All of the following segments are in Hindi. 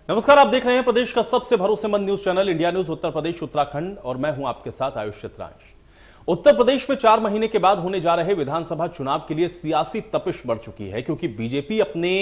नमस्कार, आप देख रहे हैं प्रदेश का सबसे भरोसेमंद news channel India news Uttar Pradesh Uttarakhand और मैं हूं आपके साथ आयुष चित्रांश। उत्तर प्रदेश में 4 महीने के बाद होने जा रहे विधानसभा चुनाव के लिए सियासी तपिश बढ़ चुकी है, क्योंकि बीजेपी अपने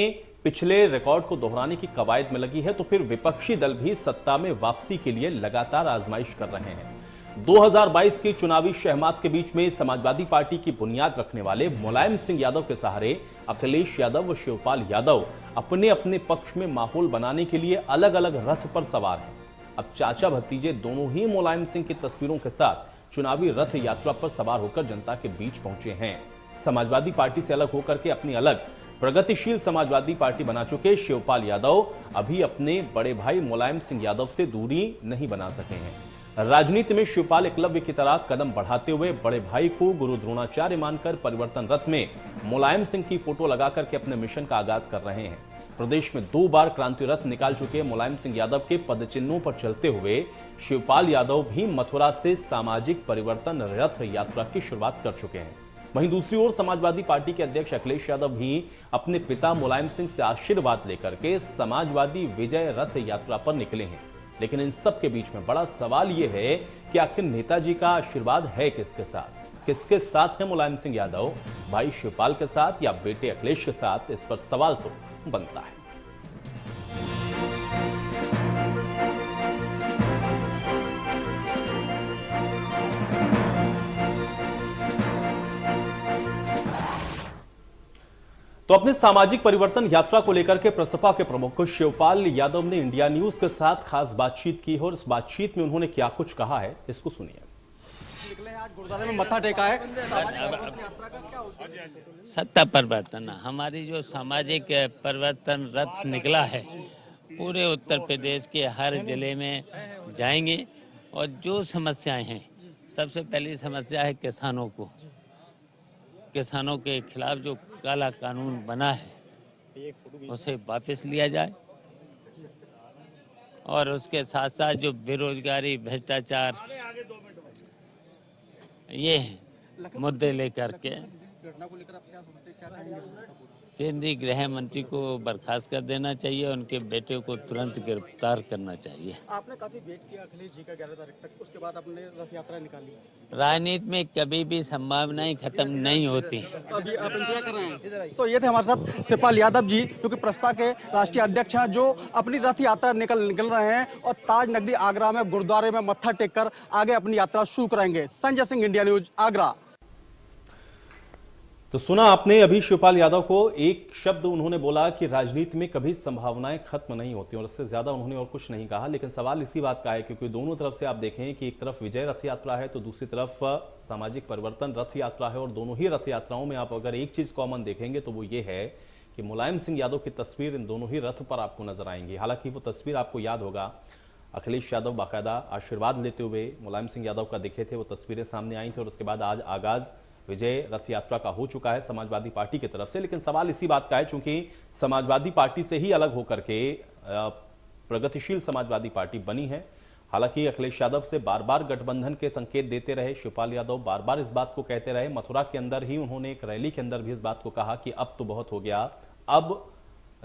पिछले रिकॉर्ड को दोहराने की कवायद में लगी है, तो फिर विपक्षी दल भी सत्ता में वापसी के लिए लगातार आजमाइश कर रहे हैं। 2022 की चुनावी शहमात के बीच में समाजवादी पार्टी की बुनियाद रखने वाले मुलायम सिंह यादव के सहारे अखिलेश यादव व शिवपाल यादव अपने अपने पक्ष में माहौल बनाने के लिए अलग अलग रथ पर सवार हैं। अब चाचा भतीजे दोनों ही मुलायम सिंह की तस्वीरों के साथ चुनावी रथ यात्रा पर सवार होकर जनता के बीच पहुंचे हैं। समाजवादी पार्टी से अलग होकर के अपनी अलग प्रगतिशील समाजवादी पार्टी बना चुके शिवपाल यादव अभी अपने बड़े भाई मुलायम सिंह यादव से दूरी नहीं बना सके हैं। राजनीति में शिवपाल एकलव्य की तरह कदम बढ़ाते हुए बड़े भाई को गुरु द्रोणाचार्य मानकर परिवर्तन रथ में मुलायम सिंह की फोटो लगाकर के अपने मिशन का आगाज कर रहे हैं। प्रदेश में 2 बार क्रांति रथ निकाल चुके मुलायम सिंह यादव के पदचिन्हों पर चलते हुए शिवपाल यादव भी मथुरा से सामाजिक परिवर्तन रथ यात्रा की शुरुआत कर चुके हैं। वहीं दूसरी ओर समाजवादी पार्टी के अध्यक्ष अखिलेश यादव भी अपने पिता मुलायम सिंह से आशीर्वाद लेकर के समाजवादी विजय रथ यात्रा पर निकले हैं। लेकिन इन सब के बीच में बड़ा सवाल यह है कि आखिर नेताजी का आशीर्वाद है किसके साथ है मुलायम सिंह यादव, भाई शिवपाल के साथ या बेटे अखिलेश के साथ? इस पर सवाल तो बनता है। तो अपने सामाजिक परिवर्तन यात्रा को लेकर के प्रसपा के प्रमुख शिवपाल यादव ने इंडिया न्यूज के साथ खास बातचीत की है और इस बातचीत में उन्होंने क्या कुछ कहा है, इसको सुनिए। निकले हैं आज गुरुद्वारे में मत्था टेका है। सत्ता परिवर्तन, हमारी जो सामाजिक परिवर्तन रथ निकला है पूरे उत्तर प्रदेश के हर जिले में जाएंगे और जो समस्याएं हैं, सबसे पहली समस्या है किसानों के खिलाफ जो काला कानून बना है उसे वापस लिया जाए और उसके साथ साथ जो बेरोजगारी, भ्रष्टाचार, ये मुद्दे लेकर के केंद्रीय गृह मंत्री को बर्खास्त कर देना चाहिए, उनके बेटे को तुरंत गिरफ्तार करना चाहिए। आपने काफी वेट किया अखिलेश जी का 11 तारीख तक, उसके बाद आपने रथ यात्रा निकाली। राजनीति में कभी भी संभावनाएं खत्म नहीं होती। तो अभी आप इंतजार कर रहे हैं। तो ये थे हमारे साथ शिवपाल यादव जी, जो कि प्रसपा के राष्ट्रीय अध्यक्ष हैं, जो अपनी रथ यात्रा निकल रहे हैं और ताज नगरी आगरा में गुरुद्वारे में मत्था टेक कर आगे अपनी यात्रा शुरू करेंगे। Sanjay Singh, India news, Agra. तो सुना आपने अभी शिवपाल यादव को, एक शब्द उन्होंने बोला कि राजनीति में कभी संभावनाएं खत्म नहीं होती और इससे ज्यादा उन्होंने और कुछ नहीं कहा। लेकिन सवाल इसी बात का है क्योंकि दोनों तरफ से आप देखें कि एक तरफ विजय रथ यात्रा है तो दूसरी तरफ सामाजिक परिवर्तन रथ यात्रा है और दोनों ही रथ यात्राओं में आप अगर एक चीज कॉमन देखेंगे तो वो ये है कि मुलायम सिंह यादव की तस्वीर इन दोनों ही रथ पर आपको नजर आएंगी। हालांकि वो तस्वीर आपको याद होगा, अखिलेश यादव बाकायदा आशीर्वाद लेते हुए मुलायम सिंह यादव का दिखे थे, वो तस्वीरें सामने आई थी और उसके बाद आज आगाज विजय रथ यात्रा का हो चुका है समाजवादी पार्टी की तरफ से। लेकिन सवाल इसी बात का है, चूंकि समाजवादी पार्टी से ही अलग होकर के प्रगतिशील समाजवादी पार्टी बनी है। हालांकि अखिलेश यादव से बार बार गठबंधन के संकेत देते रहे शिवपाल यादव, बार बार इस बात को कहते रहे। मथुरा के अंदर ही उन्होंने एक रैली के अंदर भी इस बात को कहा कि अब तो बहुत हो गया, अब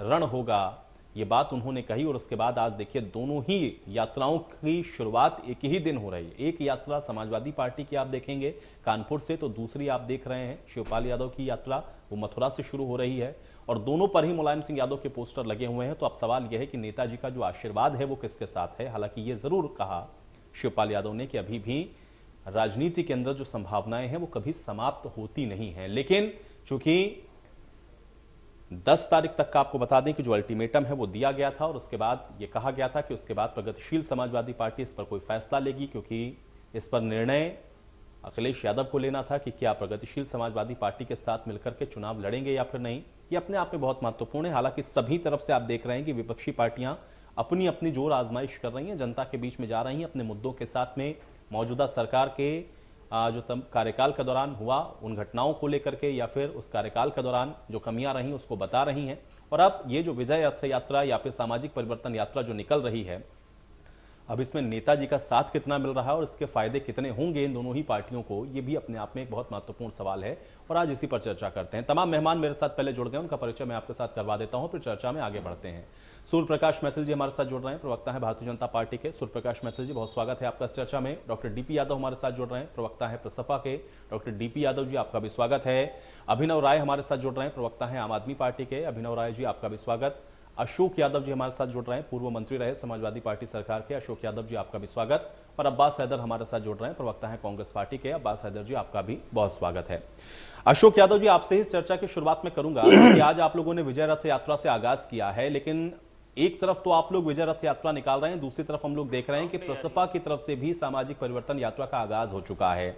रण होगा, ये बात उन्होंने कही। और उसके बाद आज देखिए दोनों ही यात्राओं की शुरुआत एक ही दिन हो रही है। एक यात्रा समाजवादी पार्टी की आप देखेंगे कानपुर से, तो दूसरी आप देख रहे हैं शिवपाल यादव की यात्रा, वो मथुरा से शुरू हो रही है और दोनों पर ही मुलायम सिंह यादव के पोस्टर लगे हुए हैं। तो अब सवाल यह है कि नेताजी का जो आशीर्वाद है वो किसके साथ है। हालांकि ये जरूर कहा शिवपाल यादव ने कि अभी भी राजनीति के अंदर जो संभावनाएं हैं वो कभी समाप्त होती नहीं है। लेकिन चूंकि 10 तारीख तक का आपको बता दें कि जो अल्टीमेटम है वो दिया गया था और उसके बाद ये कहा गया था कि उसके बाद प्रगतिशील समाजवादी पार्टी इस पर कोई फैसला लेगी, क्योंकि इस पर निर्णय अखिलेश यादव को लेना था कि क्या प्रगतिशील समाजवादी पार्टी के साथ मिलकर के चुनाव लड़ेंगे या फिर नहीं। ये अपने आप में बहुत महत्वपूर्ण है। हालांकि सभी तरफ से आप देख रहे हैं कि विपक्षी पार्टियां अपनी अपनी जोर आजमाइश कर रही हैं, जनता के बीच में जा रही हैं, अपने मुद्दों के साथ में मौजूदा सरकार के जो कार्यकाल के दौरान हुआ उन घटनाओं को लेकर के या फिर उस कार्यकाल के दौरान जो कमियां रही उसको बता रही हैं। और अब ये जो विजय रथ यात्रा या फिर सामाजिक परिवर्तन यात्रा जो निकल रही है, अब इसमें नेताजी का साथ कितना मिल रहा है और इसके फायदे कितने होंगे इन दोनों ही पार्टियों को, ये भी अपने आप में एक बहुत महत्वपूर्ण सवाल है और आज इसी पर चर्चा करते हैं। तमाम मेहमान मेरे साथ पहले जुड़ गए, उनका परिचय मैं आपके साथ करवा देता हूं, फिर चर्चा में आगे बढ़ते हैं। सूर्य प्रकाश मैथिल जी हमारे साथ जुड़ रहे हैं, प्रवक्ता है भारतीय जनता पार्टी के। सूर्य प्रकाश मैथिल जी, बहुत स्वागत है आपका इस चर्चा में। डॉक्टर डीपी यादव हमारे साथ जुड़ रहे हैं, प्रवक्ता है प्रसपा के। डॉक्टर डीपी यादव जी, आपका भी स्वागत है। अभिनव राय हमारे साथ जुड़ रहे हैं, प्रवक्ता है आम आदमी पार्टी के। अभिनव राय जी, आपका भी स्वागत। अशोक यादव जी हमारे साथ जुड़ रहे हैं, पूर्व मंत्री रहे समाजवादी पार्टी सरकार के। अशोक यादव जी, आपका भी स्वागत। और अब्बास हैदर हमारे साथ जुड़ रहे हैं, प्रवक्ता है कांग्रेस पार्टी के। अब्बास हैदर जी, आपका भी बहुत स्वागत है। अशोक यादव जी, आपसे ही इस चर्चा की शुरुआत में करूंगा कि आज आप लोगों ने विजय रथ यात्रा से आगाज किया है, लेकिन एक तरफ तो आप लोग विजय रथ यात्रा निकाल रहे हैं, दूसरी तरफ हम लोग देख रहे हैं कि प्रसपा की तरफ से भी सामाजिक परिवर्तन यात्रा का आगाज हो चुका है।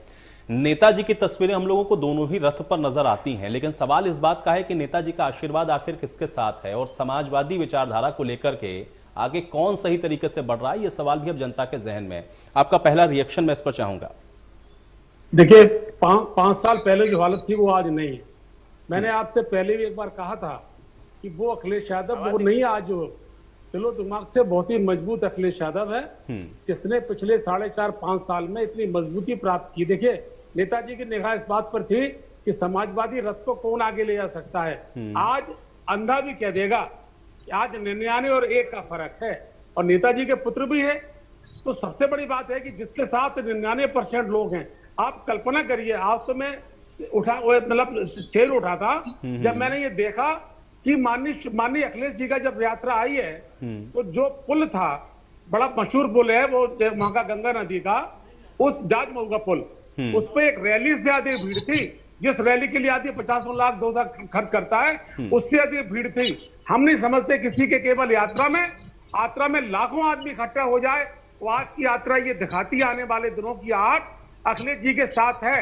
नेताजी की तस्वीरें हम लोगों को दोनों ही रथ पर नजर आती हैं, लेकिन सवाल इस बात का है कि नेताजी का आशीर्वाद आखिर किसके साथ है और समाजवादी विचारधारा को लेकर के आगे कौन सही तरीके से बढ़ रहा है, यह सवाल भी अब जनता के जहन में है। आपका पहला रिएक्शन मैं इस पर चाहूंगा। देखिए, 5 साल पहले जो हालत थी वो आज नहीं है। मैंने आपसे पहले भी एक बार कहा था कि वो अखिलेश यादव वो नहीं, आज चलो दिमाग से बहुत ही मजबूत अखिलेश यादव है, जिसने पिछले 4.5-5 साल में इतनी मजबूती प्राप्त की। देखिए, नेताजी की निगाह इस बात पर थी कि समाजवादी रथ को कौन आगे ले जा सकता है। आज अंधा भी कह देगा कि आज 99 और 1 का फर्क है, और नेताजी के पुत्र भी है। तो सबसे बड़ी बात है कि जिसके साथ 99% लोग हैं, आप कल्पना करिए। आज तो मैं मतलब शेर उठा था जब मैंने ये देखा कि माननीय अखिलेश जी का जब यात्रा आई है, तो जो पुल था, बड़ा मशहूर पुल है वो वहां का, गंगा नदी का, उस जाजमऊ का पुल, उस पे एक रैली से ज्यादा भीड़ थी। जिस रैली के लिए आती 50 लाख 2 लाख खर्च करता है, उससे अधिक भीड़ थी। हम नहीं समझते किसी के केवल यात्रा में लाखों आदमी इकट्ठा हो जाए। तो आज की यात्रा ये दिखाती है आने वाले दिनों की आठ अखिलेश जी के साथ है।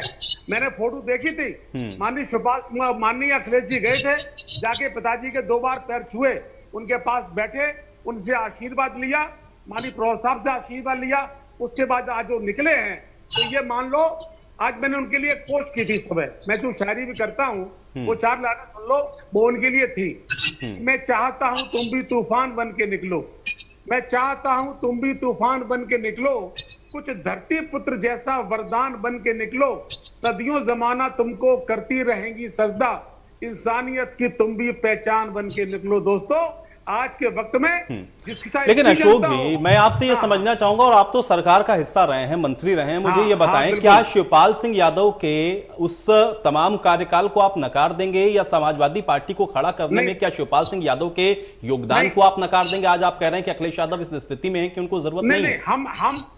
मैंने फोटो देखी थी, माननीय अखिलेश जी गए थे, जाके पिताजी के 2 बार पैर छुए, उनके पास बैठे, उनसे आशीर्वाद लिया, माननीय प्रभु साहब से आशीर्वाद लिया। उसके बाद आज जो निकले हैं, तो ये मान लो, आज मैंने उनके लिए एक पोस्ट की थी सुबह। मैं जो शायरी भी करता हूँ, वो 4 लाइन सुन लो, वो उनके लिए थी। मैं चाहता हूं तुम भी तूफान बन के निकलो, मैं चाहता हूं तुम भी तूफान बन के निकलो, कुछ धरती पुत्र जैसा वरदान बन के निकलो, सदियों जमाना तुमको करती रहेंगी सजदा, इंसानियत की तुम भी पहचान बन के निकलो। दोस्तों, आज के वक्त में लेकिन अशोक जी, मैं आपसे ये समझना चाहूंगा, और आप तो सरकार का हिस्सा रहे हैं, मंत्री रहे हैं, मुझे ये बताएं, क्या शिवपाल सिंह यादव के उस तमाम कार्यकाल को आप नकार देंगे, या समाजवादी पार्टी को खड़ा करने में क्या शिवपाल सिंह यादव के योगदान को आप नकार देंगे? आज आप कह रहे हैं कि अखिलेश यादव इस स्थिति में है कि उनको जरूरत नहीं है।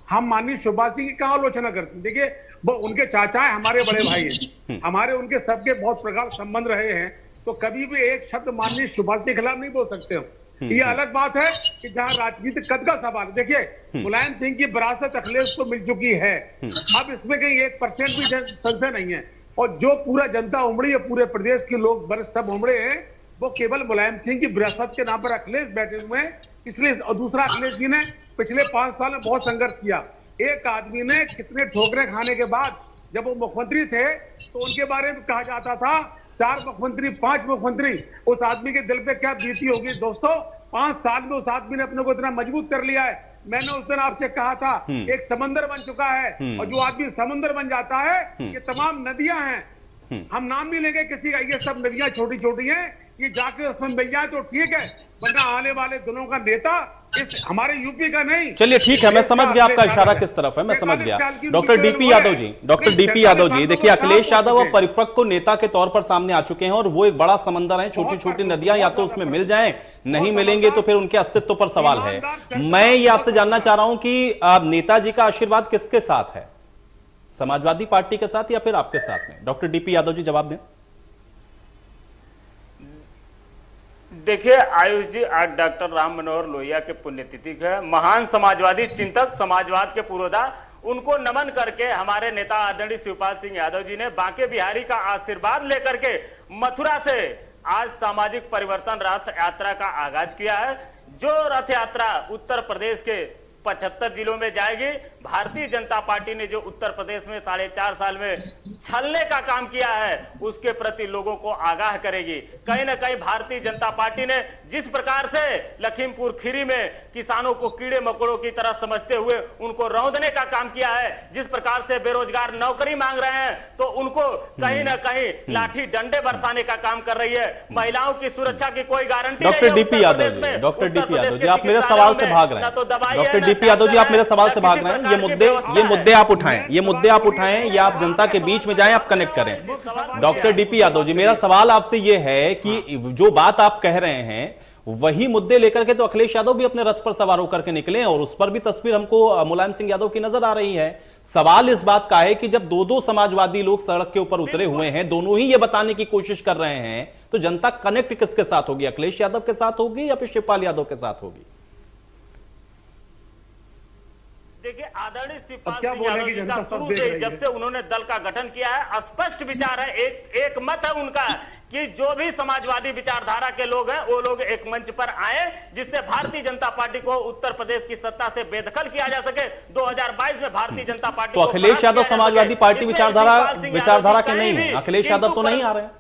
हम माननीय शिवपाल सिंह की कहां आलोचना करते हैं? देखिए, वो उनके चाचा है, हमारे बड़े भाई हैं, हमारे उनके सबके बहुत प्रकार संबंध रहे हैं, तो कभी भी एक शब्द माननीय शिवपाल के खिलाफ नहीं बोल सकते हो। ये अलग बात है कि जहां राजनीतिक कद का सवाल, देखिए मुलायम सिंह की विरासत अखिलेश को मिल चुकी है, अब इसमें कहीं 1% भी संशय नहीं है, और जो पूरा जनता उमड़ी है, पूरे प्रदेश के लोग बरस सब उमड़े हैं, वो केवल मुलायम सिंह की विरासत के नाम पर अखिलेश बैठे हुए हैं, इसलिए। और दूसरा, अखिलेश जी ने पिछले 5 साल में बहुत संघर्ष किया। एक आदमी ने कितने ठोकरें खाने के बाद जब वो मुख्यमंत्री थे, तो उनके बारे में कहा जाता था 4 मुख्यमंत्री, 5 मुख्यमंत्री, उस आदमी के दिल पे क्या बीती होगी। दोस्तों, 5 साल में उस आदमी ने अपने को इतना मजबूत कर लिया है। मैंने उस दिन आपसे कहा था, एक समंदर बन चुका है, और जो आदमी समंदर बन जाता है, ये तमाम नदियां हैं, हम नाम नहीं लेंगे किसी का, ये सब नदियां छोटी छोटी हैं, ये जाके उसमें मिल जाए तो ठीक है, वरना आने वाले दिनों का नेता इस हमारे यूपी का नहीं। चलिए ठीक है, मैं समझ गया आपका इशारा किस तरफ है, मैं समझ गया। Doctor DP Yadav ji, doctor DP Yadav ji, देखिए, अखिलेश यादव अब परिपक्व नेता के तौर पर सामने आ चुके हैं, और वो एक बड़ा समंदर है, छोटी छोटी नदियां या तो उसमें मिल जाएं, नहीं मिलेंगे तो फिर उनके अस्तित्व पर सवाल है। मैं ये आपसे जानना चाह रहा हूं कि नेताजी का आशीर्वाद किसके साथ है, समाजवादी पार्टी के साथ या फिर आपके साथ में? डॉक्टर डीपी यादव जी, जवाब दें। देखिए आयुष जी, आज डॉक्टर राम मनोहर लोहिया के पुण्यतिथि है, महान समाजवादी चिंतक, समाजवाद के पुरोधा, उनको नमन करके हमारे नेता आदरणीय शिवपाल सिंह यादव जी ने बांके बिहारी का आशीर्वाद लेकर के मथुरा से आज सामाजिक परिवर्तन रथ यात्रा का आगाज किया है। जो रथ यात्रा उत्तर प्रदेश के 75 जिलों में जाएगी। भारतीय जनता पार्टी ने जो उत्तर प्रदेश में 4.5 साल में छलने का काम किया है उसके प्रति लोगों को आगाह करेगी। कहीं ना कहीं भारतीय जनता पार्टी ने जिस प्रकार से लखीमपुर खीरी में किसानों को कीड़े मकोड़ों की तरह समझते हुए उनको रौंदने का काम किया है, जिस प्रकार से बेरोजगार नौकरी मांग रहे हैं तो उनको कहीं ना कहीं लाठी डंडे बरसाने का काम कर रही है। महिलाओं की सुरक्षा की कोई गारंटी नहीं है। डॉक्टर डीपी यादव जी, आप मेरे सवाल से भाग रहे हैं। डॉक्टर डीपी यादव जी, आप मेरे सवाल से भाग रहे हैं। ये मुद्दे आप उठाएं, ये आप जनता के बीच में जाएं, आप कनेक्ट करें। डॉक्टर डीपी यादव जी, मेरा सवाल आपसे ये है कि जो बात आप कह रहे हैं वही मुद्दे लेकर के तो अखिलेश यादव भी अपने रथ पर सवार होकर के निकले और उस पर भी तस्वीर हमको मुलायम सिंह यादव की नजर आ रही है। सवाल इस बात का है कि जब दो समाजवादी लोग सड़क के ऊपर उतरे हुए हैं, दोनों ही ये बताने की कोशिश कर रहे हैं, तो जनता कनेक्ट किसके साथ होगी? अखिलेश यादव के साथ होगी या फिर शिवपाल यादव के साथ होगी? देखिए, आदरणीय शिवपाल सिंह यादव जी का शुरू से ही जब से उन्होंने दल का गठन किया है स्पष्ट विचार है, एक मत है उनका कि जो भी समाजवादी विचारधारा के लोग हैं वो लोग एक मंच पर आए जिससे भारतीय जनता पार्टी को उत्तर प्रदेश की सत्ता से बेदखल किया जा सके। 2022 में भारतीय जनता पार्टी तो अखिलेश यादव समाजवादी पार्टी विचारधारा के नहीं है, अखिलेश यादव तो नहीं आ रहे हैं।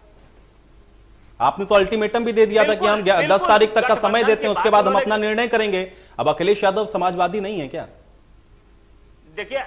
आपने तो अल्टीमेटम भी दे दिया था कि हम 10 तारीख तक का समय देते हैं, उसके बाद हम अपना निर्णय करेंगे। अब अखिलेश यादव समाजवादी नहीं है क्या? देखिए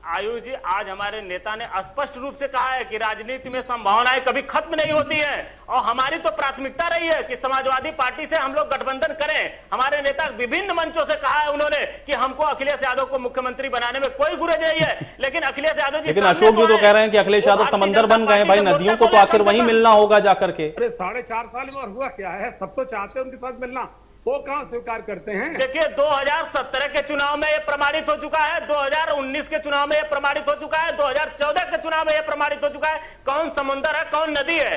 आयुष जी, आज हमारे नेता ने स्पष्ट रूप से कहा है कि राजनीति में संभावनाएं कभी खत्म नहीं होती हैं और हमारी तो प्राथमिकता रही है कि समाजवादी पार्टी से हम लोग गठबंधन करें। हमारे नेता विभिन्न मंचों से कहा है उन्होंने कि हमको अखिलेश यादव को मुख्यमंत्री बनाने में कोई गुरेज नहीं है, लेकिन अखिलेश यादव जी, लेकिन अशोक जी तो कह रहे हैं कि अखिलेश यादव समंदर बन गए भाई, नदियों को तो आखिर वहीं मिलना होगा जाकर के। अरे 4.5 साल में और हुआ क्या है? सब तो चाहते हैं उनके साथ मिलना, वो कहां स्वीकार करते हैं? देखिए 2017 के चुनाव में यह प्रमाणित हो चुका है, 2019 के चुनाव में यह प्रमाणित हो चुका है, 2014 के चुनाव में यह प्रमाणित हो चुका है। कौन समुद्र है, कौन नदी है?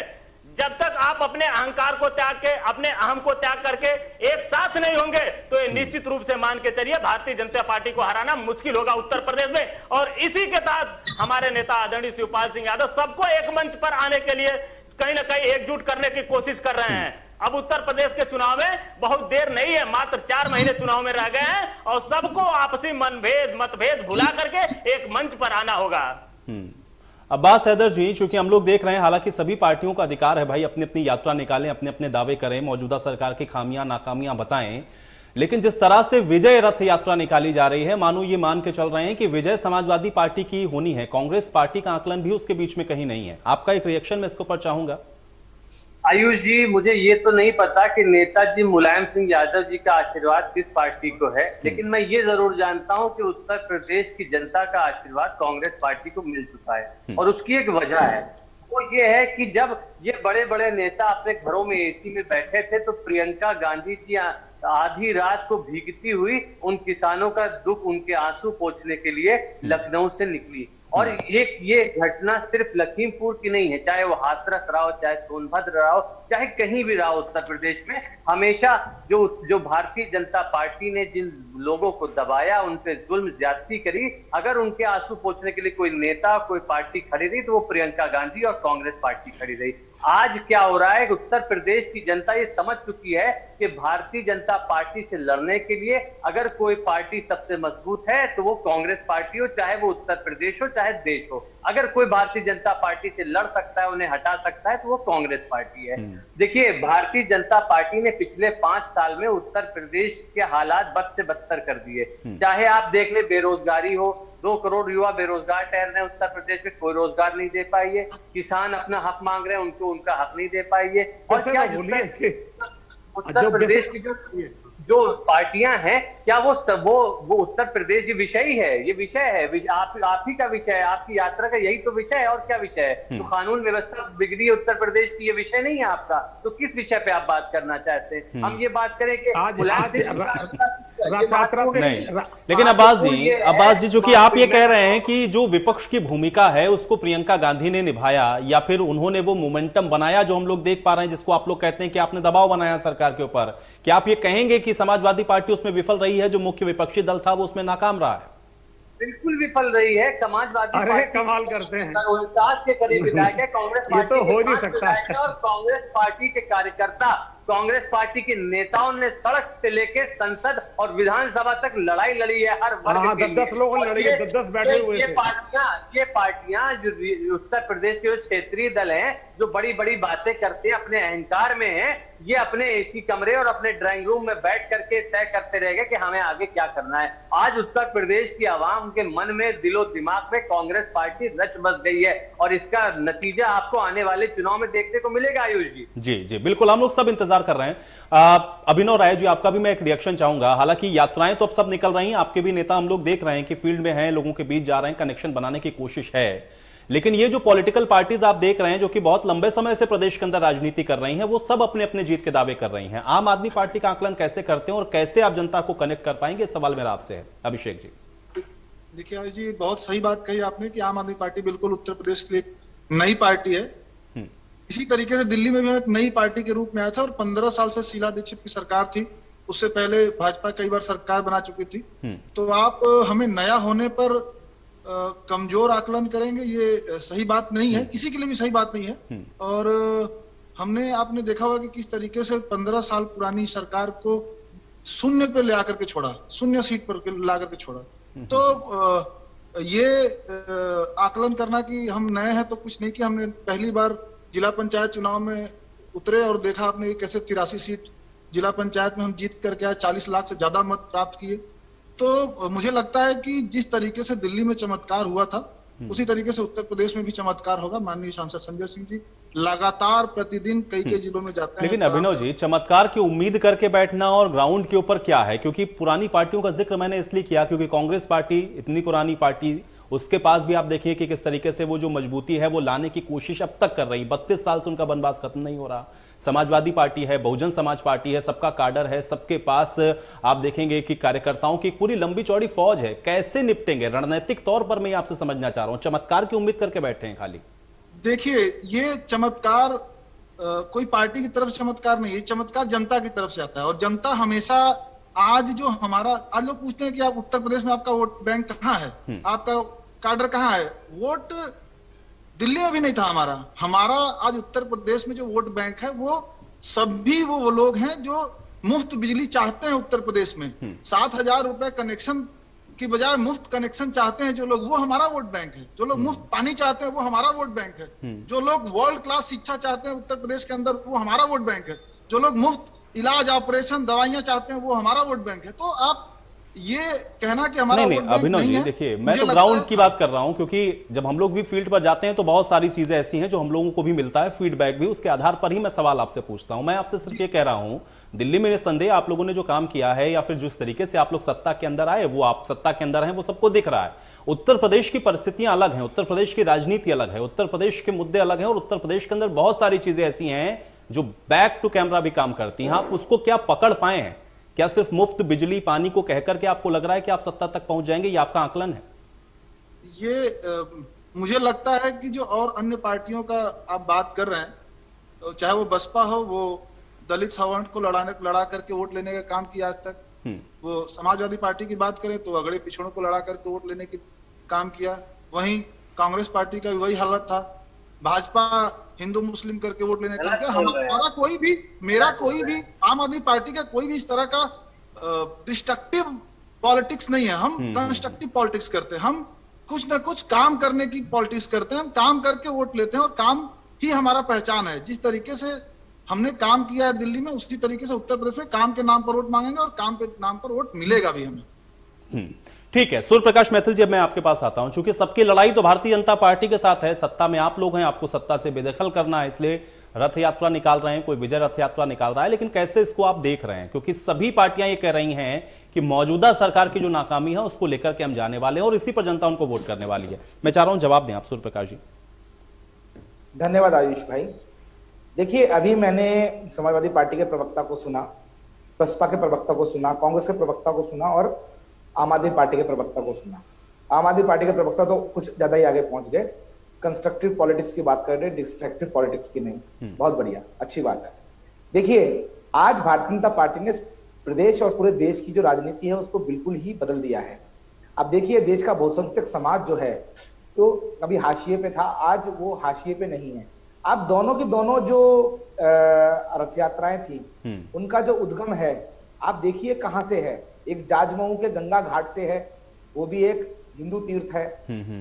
जब तक आप अपने अहंकार को त्याग के, अपने अहम को त्याग करके एक साथ नहीं होंगे तो ये निश्चित रूप से मान के चलिए भारतीय जनता पार्टी को हराना मुश्किल होगा उत्तर प्रदेश में। और इसी के तहत हमारे नेता आदरणीय शिवपाल सिंह यादव सबको एक मंच पर आने के लिए कहीं ना कहीं एकजुट करने की कोशिश कर रहे हैं। अब उत्तर प्रदेश के चुनाव में बहुत देर नहीं है, मात्र 4 महीने चुनाव में रह गए हैं और सबको आपसी मतभेद भुला करके एक मंच पर आना होगा। अब्बास हैदर जी, चूंकि हम लोग देख रहे हैं, हालांकि सभी पार्टियों का अधिकार है भाई अपनी अपनी यात्रा निकालें, अपने अपने दावे करें, मौजूदा सरकार की खामियां नाकामियां बताएं, लेकिन जिस तरह से विजय रथ यात्रा निकाली जा रही है, मानो ये मान के चल रहे हैं कि विजय समाजवादी पार्टी की होनी है, कांग्रेस पार्टी का आकलन भी उसके बीच में कहीं नहीं है। आपका एक रिएक्शन मैं इसके ऊपर चाहूंगा। आयुष जी, मुझे ये तो नहीं पता कि नेताजी मुलायम सिंह यादव जी का आशीर्वाद किस पार्टी को है, लेकिन मैं ये जरूर जानता हूं कि उत्तर प्रदेश की जनता का आशीर्वाद कांग्रेस पार्टी को मिल चुका है और उसकी एक वजह है, वो ये है कि जब ये बड़े बड़े नेता अपने घरों में एसी में बैठे थे तो प्रियंका गांधी जी आधी रात को भीगती हुई उन किसानों का दुख, उनके आंसू पोंछने के लिए लखनऊ से निकली। और ये घटना सिर्फ लखीमपुर की नहीं है, चाहे वो हाथरस रहा हो, चाहे सोनभद्र रहा हो, चाहे कहीं भी रहा हो उत्तर प्रदेश में, हमेशा जो भारतीय जनता पार्टी ने जिन लोगों को दबाया, उन पे जुल्म ज्यादती करी, अगर उनके आंसू पोंछने के लिए कोई नेता, कोई पार्टी खड़ी रही तो वो प्रियंका गांधी और कांग्रेस पार्टी खड़ी रही। आज क्या हो रहा है, उत्तर प्रदेश की जनता ये समझ चुकी है कि भारतीय जनता पार्टी से लड़ने के लिए अगर कोई पार्टी सबसे मजबूत है तो वो कांग्रेस पार्टी हो, चाहे वो उत्तर प्रदेश हो चाहे देश हो। अगर कोई भारतीय जनता पार्टी से लड़ सकता है, उन्हें हटा सकता है, तो वो कांग्रेस पार्टी है। देखिए, भारतीय जनता पार्टी ने पिछले 5 साल में उत्तर प्रदेश के हालात बद से बदतर कर दिए। चाहे आप देख ले, बेरोजगारी हो, 2 करोड़ युवा बेरोजगार ठहर रहे हैं उत्तर प्रदेश में, कोई रोजगार नहीं दे पाई है। किसान अपना हक मांग रहे हैं, उनको उनका हक नहीं दे पाई है। और क्या उत्तर प्रदेश की जो पार्टियां हैं, क्या वो उत्तर प्रदेश ये विषय ही है, ये विषय है, आप ही का विषय है, आपकी यात्रा का यही तो विषय है। और क्या विषय है? तो कानून व्यवस्था बिगड़ी उत्तर प्रदेश की, ये विषय नहीं है आपका, तो किस विषय पे आप बात करना चाहते हैं? हम ये बात करें कि नहीं, लेकिन अब्बास जी, चूंकि आप ये कह रहे हैं कि जो विपक्ष की भूमिका है उसको प्रियंका गांधी ने निभाया या फिर उन्होंने वो मोमेंटम बनाया जो हम लोग देख पा रहे हैं, जिसको आप लोग कहते हैं कि आपने दबाव बनाया सरकार के ऊपर, क्या आप ये कहेंगे कि समाजवादी पार्टी उसमें विफल रही है, जो मुख्य विपक्षी दल था वो उसमें नाकाम रहा है? बिल्कुल विफल रही है। समाजवादी पार्टी कमाल करते हैं, 49 के करीब विधायक है, कांग्रेस पार्टी तो हो नहीं सकता और कांग्रेस पार्टी के कार्यकर्ता कांग्रेस पार्टी के नेताओं ने सड़क से लेकर संसद और विधानसभा तक लड़ाई लड़ी है हर वर्ग के लिए। 10 लोगों ने लड़ी है, 10 बैठे हुए थे। ये पार्टियां जो उत्तर प्रदेश के जो क्षेत्रीय दल हैं, जो बड़ी बड़ी बातें करते हैं, अपने अहंकार में हैं, ये अपने एसी कमरे और अपने ड्राइंग रूम में बैठ करके तय करते रह गए कि हमें आगे क्या करना है। आज उत्तर प्रदेश की आवाम के मन में, दिलो दिमाग में कांग्रेस पार्टी रच बस गई है और इसका नतीजा आपको आने वाले चुनाव में देखने को मिलेगा। आयुष जी जी बिल्कुल, हम लोग सब इंतजार कर रहे हैं। अभिनव राय जी, आपका भी मैं एक रिएक्शन चाहूंगा। हालांकि यात्राएं तो अब सब निकल रही हैं, आपके भी नेता हम लोग देख रहे हैं कि फील्ड में हैं, लोगों के बीच जा रहे हैं, कनेक्शन बनाने की कोशिश है। लेकिन ये जो पॉलिटिकल पार्टीज आप देख रहे हैं जो कि बहुत लंबे समय से प्रदेश के अंदर राजनीति कर रही हैं, वो सब अपने अपने जीत के दावे कर रही हैं। आम आदमी पार्टी का आकलन कैसे करते हैं और कैसे आप जनता को कनेक्ट कर पाएंगे, सवाल मेरा आपसे है। अभिषेक जी। देखिए आयुष जी, बहुत सही बात कही आपने कि आम आदमी पार्टी बिल्कुल उत्तर प्रदेश की एक नई पार्टी है। इसी तरीके से दिल्ली में भी एक नई पार्टी के रूप में आया था और 15 साल से शीला दीक्षित की सरकार थी, उससे पहले भाजपा कई बार सरकार बना चुकी थी। तो आप हमें नया होने पर कमजोर आकलन करेंगे, ये सही बात नहीं है, किसी के लिए भी सही बात नहीं है। और आपने देखा होगा कि किस तरीके से 15 साल पुरानी सरकार को शून्य पे ले आकर के छोड़ा, शून्य सीट पर ला करके छोड़ा। तो ये आकलन करना कि हम नए हैं तो कुछ नहीं, कि हमने पहली बार जिला पंचायत चुनाव में उतरे और देखा आपने कैसे 83 सीट जिला पंचायत में हम जीत करके आए, 40 लाख से ज्यादा मत प्राप्त किए। तो मुझे लगता है कि जिस तरीके से दिल्ली में चमत्कार हुआ था, उसी तरीके से उत्तर प्रदेश में भी चमत्कार होगा। माननीय सांसद संजय सिंह जी लगातार प्रतिदिन कई जिलों में जाते हैं। लेकिन अभिनव जी, चमत्कार की उम्मीद करके बैठना और ग्राउंड के ऊपर क्या है? क्योंकि पुरानी पार्टियों का जिक्र मैंने इसलिए किया क्योंकि कांग्रेस पार्टी इतनी पुरानी पार्टी, उसके पास भी आप देखिए कि किस तरीके से वो जो मजबूती है वो लाने की कोशिश अब तक कर रही। 32 साल से उनका बनवास खत्म नहीं हो रहा। समाजवादी पार्टी है, बहुजन समाज पार्टी है, सबका काडर है, सबके पास आप देखेंगे कि कार्यकर्ताओं की पूरी लंबी चौड़ी फौज है। कैसे निपटेंगे रणनीतिक तौर पर? मैं आपसे समझना चाह रहा हूं, चमत्कार की उम्मीद करके बैठे हैं खाली। देखिए, ये चमत्कार कोई पार्टी की तरफ चमत्कार नहीं है, चमत्कार जनता की तरफ से आता है। और जनता हमेशा आज लोग पूछते हैं कि आप उत्तर प्रदेश में आपका वोट बैंक कहाँ है, आपका काडर कहाँ है? वोट दिल्ली में भी नहीं था हमारा आज उत्तर प्रदेश में जो वोट बैंक है वो सभी वो लोग हैं जो मुफ्त बिजली चाहते हैं उत्तर प्रदेश में। 7,000 रुपए कनेक्शन की बजाय मुफ्त कनेक्शन चाहते हैं जो लोग, वो हमारा वोट बैंक है। जो लोग मुफ्त पानी चाहते हैं वो हमारा वोट बैंक है। जो लोग वर्ल्ड क्लास शिक्षा चाहते हैं उत्तर प्रदेश के अंदर, वो हमारा वोट बैंक है। जो लोग मुफ्त इलाज, ऑपरेशन, दवाइयां चाहते हैं वो हमारा वोट बैंक है। तो आप ये कहना कि हमारा नहीं, अभिनव जी देखिए, मैं तो ग्राउंड की बात कर रहा हूं क्योंकि जब हम लोग भी फील्ड पर जाते हैं तो बहुत सारी चीजें ऐसी हैं जो हम लोगों को भी मिलता है, फीडबैक भी, उसके आधार पर ही मैं सवाल आपसे पूछता हूं। मैं आपसे सिर्फ ये कह रहा हूं, दिल्ली में निसंदेह आप लोगों ने जो काम किया है या फिर जिस तरीके से आप लोग सत्ता के अंदर आए, वो आप सत्ता के अंदर हैं, वो सबको दिख रहा है। उत्तर प्रदेश की परिस्थितियां अलग हैं, उत्तर प्रदेश की राजनीति अलग है, उत्तर प्रदेश के मुद्दे अलग हैं और उत्तर प्रदेश के अंदर बहुत सारी चीजें ऐसी हैं जो बैक टू कैमरा भी काम करती हैं। आप उसको क्या पकड़ पाए हैं? क्या सिर्फ मुफ्त बिजली पानी को कहकर के आपको लग रहा है कि आप सत्ता तक पहुंच जाएंगे? ये आपका आकलन है? ये मुझे लगता है कि जो और अन्य पार्टियों का आप बात कर रहे हैं, चाहे वो बसपा हो, वो दलित सवर्ण को लड़ा करके वोट लेने का काम किया आज तक। वो समाजवादी पार्टी की बात करें तो अगड़े पिछड़ों को लड़ा करके वोट लेने की काम किया। वहीं कांग्रेस पार्टी का भी वही हालत था। भाजपा हिंदू मुस्लिम करके वोट लेने का। हमारा कोई भी, मेरा कोई भी, आम आदमी पार्टी का कोई भी इस तरह का डिस्ट्रक्टिव पॉलिटिक्स नहीं है। हम कंस्ट्रक्टिव पॉलिटिक्स करते हैं। हम कुछ ना कुछ काम करने की पॉलिटिक्स करते हैं। हम काम करके वोट लेते हैं और काम ही हमारा पहचान है। जिस तरीके से हमने काम किया है दिल्ली में, उसी तरीके से उत्तर प्रदेश में काम के नाम पर वोट मांगेंगे और काम के नाम पर वोट मिलेगा भी हमें। ठीक है, सूर्य प्रकाश मैथिल जी, अब मैं आपके पास आता हूं। चूंकि सबकी लड़ाई तो भारतीय जनता पार्टी के साथ है, सत्ता में आप लोग हैं, आपको सत्ता से बेदखल करना है, इसलिए रथ यात्रा निकाल रहे हैं, कोई विजय रथ यात्रा निकाल रहा है। लेकिन कैसे इसको आप देख रहे हैं? क्योंकि सभी पार्टियां ये कह रही हैं कि मौजूदा सरकार की जो नाकामी है उसको लेकर के हम जाने वाले हैं और इसी पर जनता उनको वोट करने वाली है। मैं चाह रहा हूं जवाब दें आप, सूर्य प्रकाश जी। धन्यवाद आयुष भाई। देखिए, अभी मैंने समाजवादी पार्टी के प्रवक्ता को सुना, बसपा के प्रवक्ता को सुना, कांग्रेस के प्रवक्ता को सुना और आम आदमी पार्टी के प्रवक्ता को सुना। आम आदमी पार्टी के प्रवक्ता तो कुछ ज्यादा ही आगे पहुंच गए, कंस्ट्रक्टिव पॉलिटिक्स की बात कर रहे हैं, डिस्ट्रक्टिव पॉलिटिक्स की नहीं। बहुत बढ़िया, अच्छी बात है। देखिए, आज भारतीय जनता पार्टी ने प्रदेश और पूरे देश की जो राजनीति है उसको बिल्कुल ही बदल दिया है। अब देखिए, देश का बहुसंख्यक समाज जो है तो कभी हाशिए पे था, आज वो हाशिए पे नहीं है। आप दोनों की दोनों जो रथ यात्राएं थी उनका जो उद्गम है आप देखिए कहां से है। एक जाजमऊ के गंगा घाट से है, वो भी एक हिंदू तीर्थ है,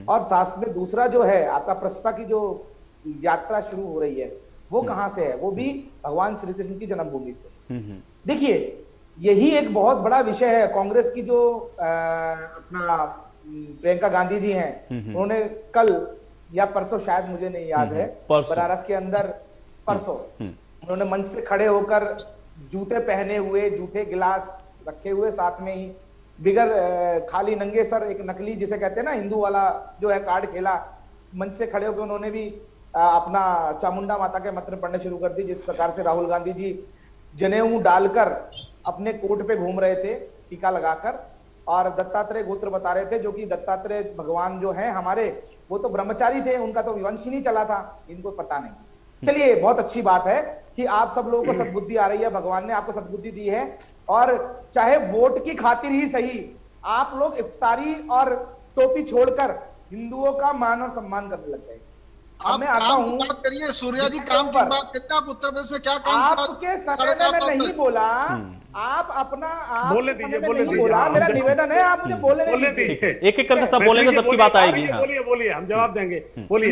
और साथ में दूसरा जो है आपका प्रस्पा की जो यात्रा शुरू हो रही है वो कहां से है, वो भी भगवान श्री कृष्ण की जन्मभूमि से। देखिए यही एक बहुत बड़ा विषय है। कांग्रेस की जो अपना प्रियंका गांधी जी हैं, उन्होंने कल या परसों, शायद मुझे नहीं याद है, बनारस के अंदर परसों उन्होंने मंच से खड़े होकर जूते पहने हुए, जूठे गिलास रखे हुए, साथ में ही बिगर खाली नंगे सर एक नकली जिसे कहते हैं ना हिंदू वाला जो है कार्ड खेला, मंच से खड़े होकर उन्होंने भी अपना चामुंडा माता के मंत्र पढ़ने शुरू कर दी। जिस प्रकार से राहुल गांधी जी जनेऊ डालकर अपने कोट पे घूम रहे थे टीका लगाकर, और दत्तात्रेय गोत्र बता रहे थे, जो कि दत्तात्रेय भगवान जो है हमारे वो तो ब्रह्मचारी थे, उनका तो विवंश ही नहीं चला था, इनको पता नहीं। चलिए बहुत अच्छी बात है कि आप सब लोगों को सद्बुद्धि आ रही है, भगवान ने आपको सद्बुद्धि दी है, और चाहे वोट की खातिर ही सही आप लोग इफ्तारी और टोपी छोड़कर हिंदुओं का मान और सम्मान करने लग गए। मैं आता हूं, बात करिए सूर्या जी, काम की बात करते हैं। आप उत्तर प्रदेश में क्या काम आपके समय में नहीं बोला, आप अपना आप बोले नहीं बोला, मेरा निवेदन है आप मुझे बोले नहीं। एक एक करके सब बोलेंगे, सबकी बात आएगी। बोलिए हम जवाब देंगे, बोलिए।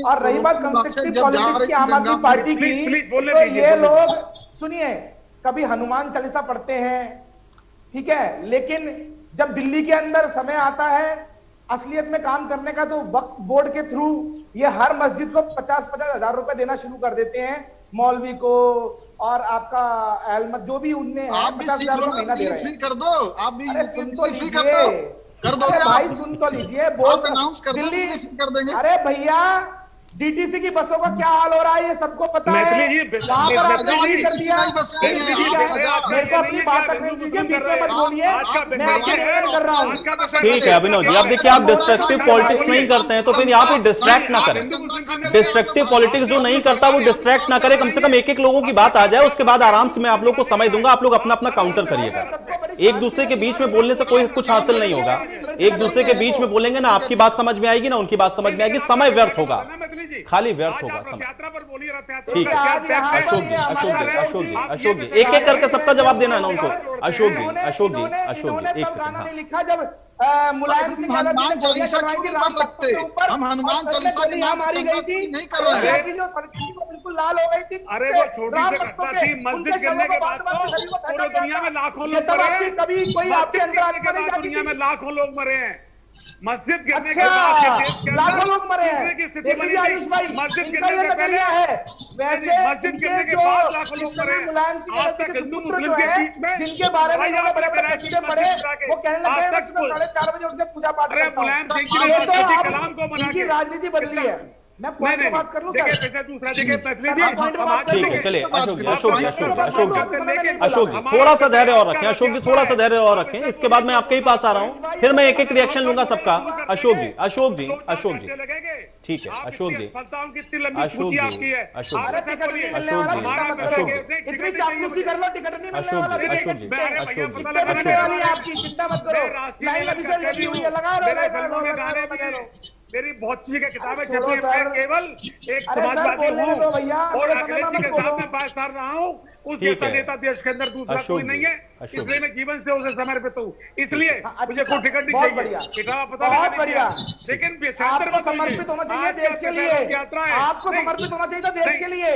और रही बात कंस्ट्रक्टिव पॉलिटिक्स की आम आदमी पार्टी की, तो ये लोग सुनिए, कभी हनुमान चालीसा पढ़ते हैं, ठीक है, लेकिन जब दिल्ली के अंदर समय आता है असलियत में काम करने का, तो वक्फ बोर्ड के थ्रू ये हर मस्जिद को 50-50 हजार रुपए देना शुरू कर देते हैं, मौलवी को और आपका अहमद जो भी उनमें 50,000 रुपए महीना दे रहे हैं। फ्री कर दो, आप भी सुन तो फ्री कर दो, कर दो भाई, सुन तो लीजिए, बहुत अनाउंस कर दो, फ्री कर देंगे। अरे भैया डीटीसी की बसों का क्या हाल हो रहा है ये सबको पता है। मेरे को अपनी बात करने दीजिए, बीच में मत बोलिए, मैं आपके निवेदन कर रहा हूँ। ठीक है अभिनव जी, अब देखिए आप डिस्ट्रक्टिव पॉलिटिक्स नहीं करते हैं तो फिर यहाँ पे डिस्ट्रैक्ट ना करें। डिस्ट्रक्टिव पॉलिटिक्स जो नहीं करता वो डिस्ट्रैक्ट ना करे, कम से कम एक एक लोगों की बात आ जाए, उसके बाद आराम से मैं आप लोग को समय दूंगा, आप लोग अपना अपना काउंटर करिएगा। एक दूसरे के बीच में बोलने से कोई कुछ हासिल नहीं होगा। एक दूसरे के बीच में बोलेंगे ना आपकी बात समझ में आएगी ना उनकी बात समझ में आएगी, समय व्यर्थ होगा, खाली व्यर्थ होगा समय। ठीक है अशोक जी, अशोक जी एक एक करके सबका जवाब देना है ना उनको। अशोक जी एक सेकंड। लिखा जब मुलायम सिंह हनुमान चालीसा क्यों नहीं पढ़ सकते, हम हनुमान चालीसा के नाम मारी गई थी, नहीं कर रहे हैं, जो सड़कें बिल्कुल लाल हो गई थी। अरे वो छोटी सी घटना थी, मस्जिद गिरने के बाद तो पूरे दुनिया में लाखों लोग मरे हैं। कभी कोई आपके अंदर दुनिया में लाखों लोग मरे हैं, मस्जिद गिरने के बाद लाखों लोग मरे हैं। देखिए आयुष भाई, मस्जिद इनका गिरने ये के पहले नजरिया है, वैसे मस्जिद गिरने के बाद लाखों लोग मरे हैं। मुलायम सिंह आज तक हिंदू मुस्लिम के बीच में जिनके बारे में बड़े तस्वीरें पढ़े, वो कहने लगे मैं सुबह 4:30 बजे उठकर पूजा पाठ करता हूं। मुलायम सिंह कलाम को मना इनकी राजनीति बदली है। मैं पॉइंट पे बात कर लूं सर। ठीक है चलिए अशोक जी थोड़ा सा धैर्य और रखें, अशोक जी थोड़ा सा धैर्य और रखें, इसके बाद मैं आपके ही पास आ रहा हूं, फिर मैं एक एक रिएक्शन लूंगा सबका। अशोक जी ठीक है, अशोक जी इतनी चापलूसी कर लो, टिकट नहीं मिलने वाला आपकी, चिंता मत करो, लाइन अभी से लगी हुई है, लगा लो। मेरी बहुत सी किताबें छपी है, मैं केवल एक समाजवादी हूँ और अखिलेश जी के साथ में 5 साल रहा हूँ, उस नेता देश के अंदर दूसरा कोई नहीं है, इसलिए मैं जीवन से उसे समर्पित हूँ, इसलिए मुझे कोई टिकट नहीं चाहिए, किताब पता बहुत बढ़िया। लेकिन आपको समर्पित होना चाहिए देश के लिए, आपको समर्पित होना चाहिए देश के लिए।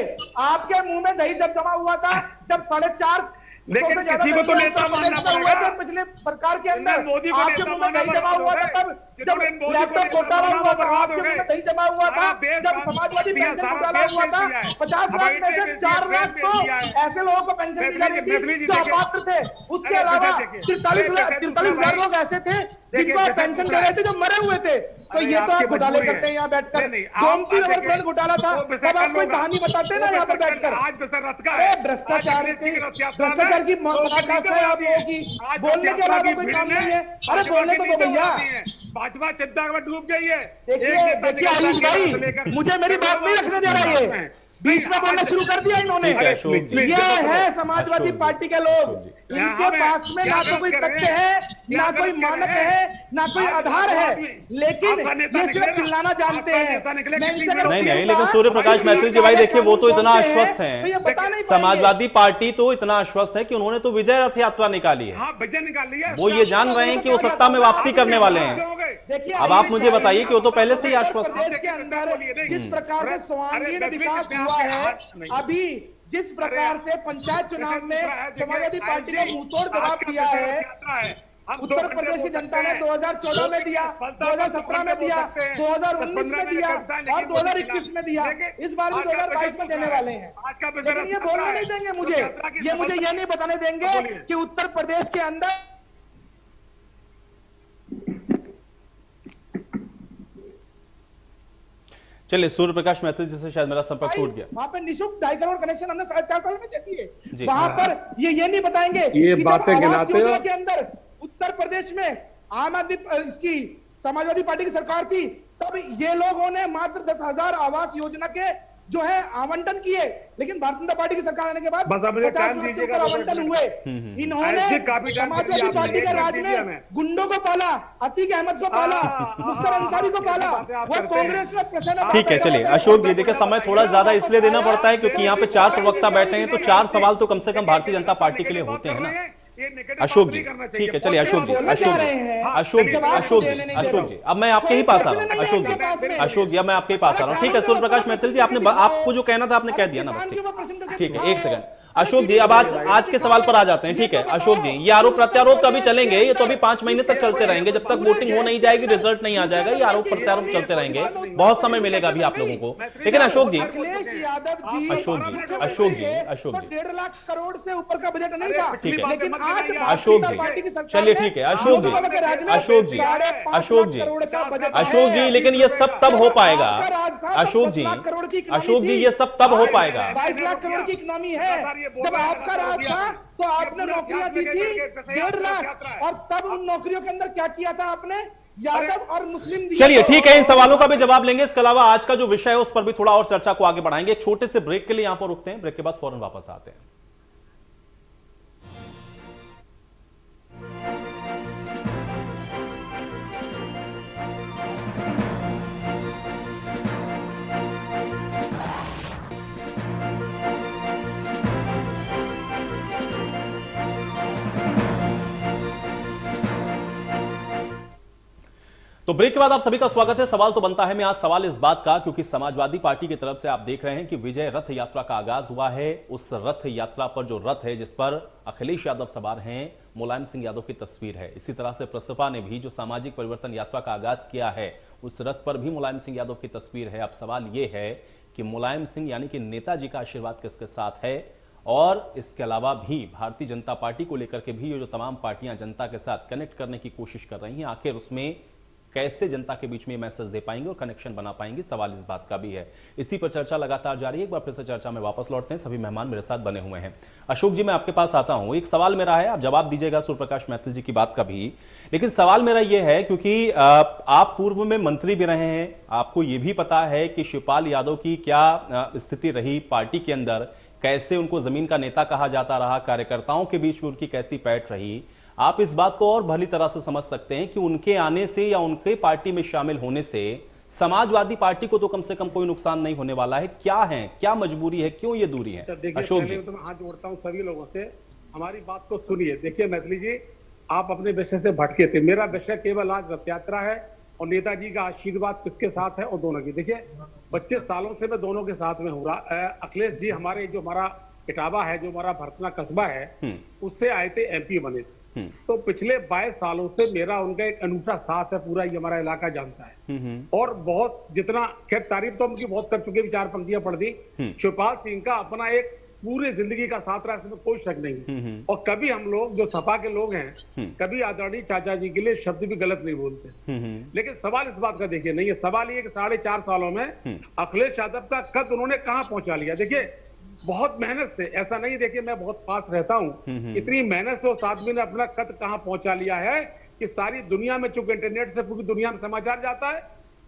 आपके मुंह में दही जब जमा हुआ था, जब 4.5 लेकिन किसी को तो नेता मानना पड़ेगा। पिछले सरकार के अंदर मोदी को आपके मुंह में दही जमा हुआ था, तब जब लैपटॉप घोटाला हुआ था आपके मुंह में दही जमा हुआ था, जब समाजवादी पेंशन घोटाला हुआ था 50 लाख में से 4 लाख तो ऐसे लोगों को पेंशन दी जाती थी जो अपात्र थे। उसके अलावा 43,000 लोग ऐसे थे जिनको पेंशन दे रहे थे जो मरे हुए थे। तो ये तो आप घोटाले करते हैं यहाँ बैठकर, गोमती रिवरफ्रंट घोटाला था, तब आप कोई कहानी बताते ना यहाँ पर बैठकर। अरे भ्रष्टाचार की पराकाष्ठा है आप लोगों की, बोलने के अलावा कोई काम नहीं है। अरे बोलने तो दो भैया, भाजपा चिंता में डूब गई है। देखिए आयुष भाई, मुझे मेरी बात नहीं रखने दे रहा है, बीच में बोलना शुरू कर दिया इन्होंने। ठीक है, अशोक जी। ये है समाजवादी अशोक जी। पार्टी के लोग, अशोक जी। इनके पास में ना तो कोई तथ्य है, ना कोई मानक है, ना कोई आधार है, लेकिन ये सिर्फ चिल्लाना जानते हैं। नहीं, लेकिन सूर्य प्रकाश मैथिल जी भाई देखिए, वो तो इतना आश्वस्त हैं, समाजवादी पार्टी तो इतना आश्वस्त है कि उन्होंने तो विजय रथ यात्रा निकाली है। विजय निकाल लिया, वो ये जान रहे हैं कि वो सत्ता में वापसी करने वाले हैं। अब आप मुझे बताइए कि वो तो पहले से ही आश्वस्त है। प्रदेश के अंदर जिस प्रकार से सर्वांगीण विकास हुआ है, अभी जिस प्रकार से पंचायत चुनाव में समाजवादी पार्टी ने मुंहतोड़ जवाब दिया है, उत्तर प्रदेश की जनता ने 2014 में दिया, 2017 में दिया, 2019 में दिया और 2021 में दिया, इस बार भी 2022 में देने वाले हैं। लेकिन ये बोलने नहीं देंगे मुझे ये नहीं बताने देंगे कि उत्तर प्रदेश के अंदर चलिए, सूर्य प्रकाश मैथिल जी से शायद मेरा संपर्क टूट गया। वहां पे निःशुल्क 2.5 करोड़ कनेक्शन हमने 4.5 साल में दे दिए। वहां पर ये नहीं बताएंगे ये कि बातें जब आवास गिनाते योजना हो। के अंदर उत्तर प्रदेश में आम आदमी इसकी समाजवादी पार्टी की सरकार थी, तब ये लोगों ने मात्र 10,000 आवास योजना के जो है आवंटन किए, लेकिन भारतीय जनता पार्टी की सरकार आने के बाद बस अब मुझे 50 टाइम लाख से दीजिएगा, ऊपर 2 आवंटन मिनट। हुए। इन्होंने ऐसे काफी टाइम समाजवादी दीजिए पार्टी के आपने, राज दीजिए में हमें। गुंडों को पाला, अतीक अहमद को पाला, मुख्तार अंसारी को पाला, वो कांग्रेस में प्रसन्न। ठीक है, चलिए अशोक जी, देखिए समय थोड़ा ज्यादा इसलिए देना पड़ता है क्योंकि यहाँ पे 4 प्रवक्ता बैठे हैं, तो 4 सवाल तो कम से कम भारतीय जनता पार्टी के लिए होते हैं ना। अशोक जी, ठीक है, चलिए अशोक जी, अब मैं आपके ही पास आ रहा हूँ। अशोक जी, अब मैं आपके ही पास आ रहा हूँ। ठीक है, सूर्य प्रकाश मैथिल जी, आपको जो कहना था आपने कह दिया ना, बस ठीक है, एक सेकंड। अशोक जी, अब आज के सवाल पर आ जाते हैं। ठीक है अशोक जी, ये आरोप प्रत्यारोप तो अभी चलेंगे, ये तो अभी 5 महीने तक चलते रहेंगे, जब तक वोटिंग हो नहीं जाएगी, रिजल्ट नहीं आ जाएगा, ये आरोप प्रत्यारोप चलते रहेंगे, बहुत समय मिलेगा अभी आप लोगों को। लेकिन अशोक जी, 1.5 लाख करोड़ से ऊपर का बजट नहीं था, ठीक है। लेकिन आज अशोक जी, चलिए ठीक है अशोक जी, लेकिन ये सब तब हो पाएगा अशोक जी, ये सब तब हो पाएगा। 22 लाख करोड़ की इकोनॉमी है। जब आपका राज था तो आपने नौकरियां दी थी 1.5 लाख, और तब उन नौकरियों के अंदर क्या किया था आपने? यादव और मुस्लिम। चलिए ठीक है, इन सवालों का भी जवाब लेंगे। इसके अलावा आज का जो विषय है उस पर भी थोड़ा और चर्चा को आगे बढ़ाएंगे। एक छोटे से ब्रेक के लिए यहां पर रुकते हैं, ब्रेक के बाद फौरन वापस आते हैं। तो ब्रेक के बाद आप सभी का स्वागत है। सवाल तो बनता है, मैं आज सवाल इस बात का, क्योंकि समाजवादी पार्टी की तरफ से आप देख रहे हैं कि विजय रथ यात्रा का आगाज हुआ है। उस रथ यात्रा पर जो रथ है जिस पर अखिलेश यादव सवार हैं, मुलायम सिंह यादव की तस्वीर है। इसी तरह से प्रसपा ने भी जो सामाजिक परिवर्तन यात्रा का आगाज किया है, उस रथ पर भी मुलायम सिंह यादव की तस्वीर है। अब सवाल यह है कि मुलायम सिंह यानी कि नेताजी का आशीर्वाद किसके साथ है, और इसके अलावा भी भारतीय जनता पार्टी को लेकर के भी ये जो तमाम पार्टियां जनता के साथ कनेक्ट करने की कोशिश कर रही हैं, आखिर उसमें कैसे जनता के बीच में मैसेज दे पाएंगे और कनेक्शन बना पाएंगे, सवाल इस बात का भी है। इसी पर चर्चा लगातार जारी है। एक बार फिर से चर्चा में वापस लौटते हैं, सभी मेहमान मेरे साथ बने हुए हैं। अशोक जी, मैं आपके पास आता हूं। एक सवाल मेरा है, आप जवाब दीजिएगा सूर्य प्रकाश मैथिल जी की बात का भी, लेकिन सवाल मेरा यह है क्योंकि आप पूर्व में मंत्री भी रहे हैं, आपको यह भी पता है कि शिवपाल यादव की क्या स्थिति रही पार्टी के अंदर, कैसे उनको जमीन का नेता कहा जाता रहा, कार्यकर्ताओं के बीच में उनकी कैसी पैठ रही। आप इस बात को और भली तरह से समझ सकते हैं कि उनके आने से या उनके पार्टी में शामिल होने से समाजवादी पार्टी को तो कम से कम कोई नुकसान नहीं होने वाला है। क्या मजबूरी है, क्यों ये दूरी है? अशोक जी, तो मैं हाथ जोड़ता हूं सभी लोगों से, हमारी बात को सुनिए। देखिए मैथिली जी, आप अपने विषय से भटके थे। मेरा विषय केवल आज रथ यात्रा है और नेताजी का आशीर्वाद किसके साथ है, और दोनों की। देखिए 25 सालों से मैं दोनों के साथ में हो रहा। अखिलेश जी हमारे जो हमारा इटावा है, जो हमारा भरतना कस्बा है, उससे आए थे, MP बने थे। तो पिछले 22 सालों से मेरा उनका एक अनूठा साथ है, पूरा ये हमारा इलाका जानता है। और बहुत जितना, खैर तारीफ तो उनकी बहुत कर चुके, 4 पंक्तियां पढ़ दी। शिवपाल सिंह का अपना एक पूरे जिंदगी का साथ रहा, इसमें कोई शक नहीं। और कभी हम लोग जो सपा के लोग हैं, कभी आदरणीय चाचा जी के लिए शब्द भी गलत नहीं बोलते। लेकिन सवाल इस बात का देखिए नहीं है, सवाल ये कि 4.5 सालों में अखिलेश यादव का कद उन्होंने कहां पहुंचा लिया। देखिए बहुत मेहनत से, ऐसा नहीं देखिए मैं बहुत पास रहता हूं, इतनी मेहनत से उस आदमी ने अपना कद कहां पहुंचा लिया है कि सारी दुनिया में, चूंकि इंटरनेट से पूरी दुनिया में समाचार जाता है,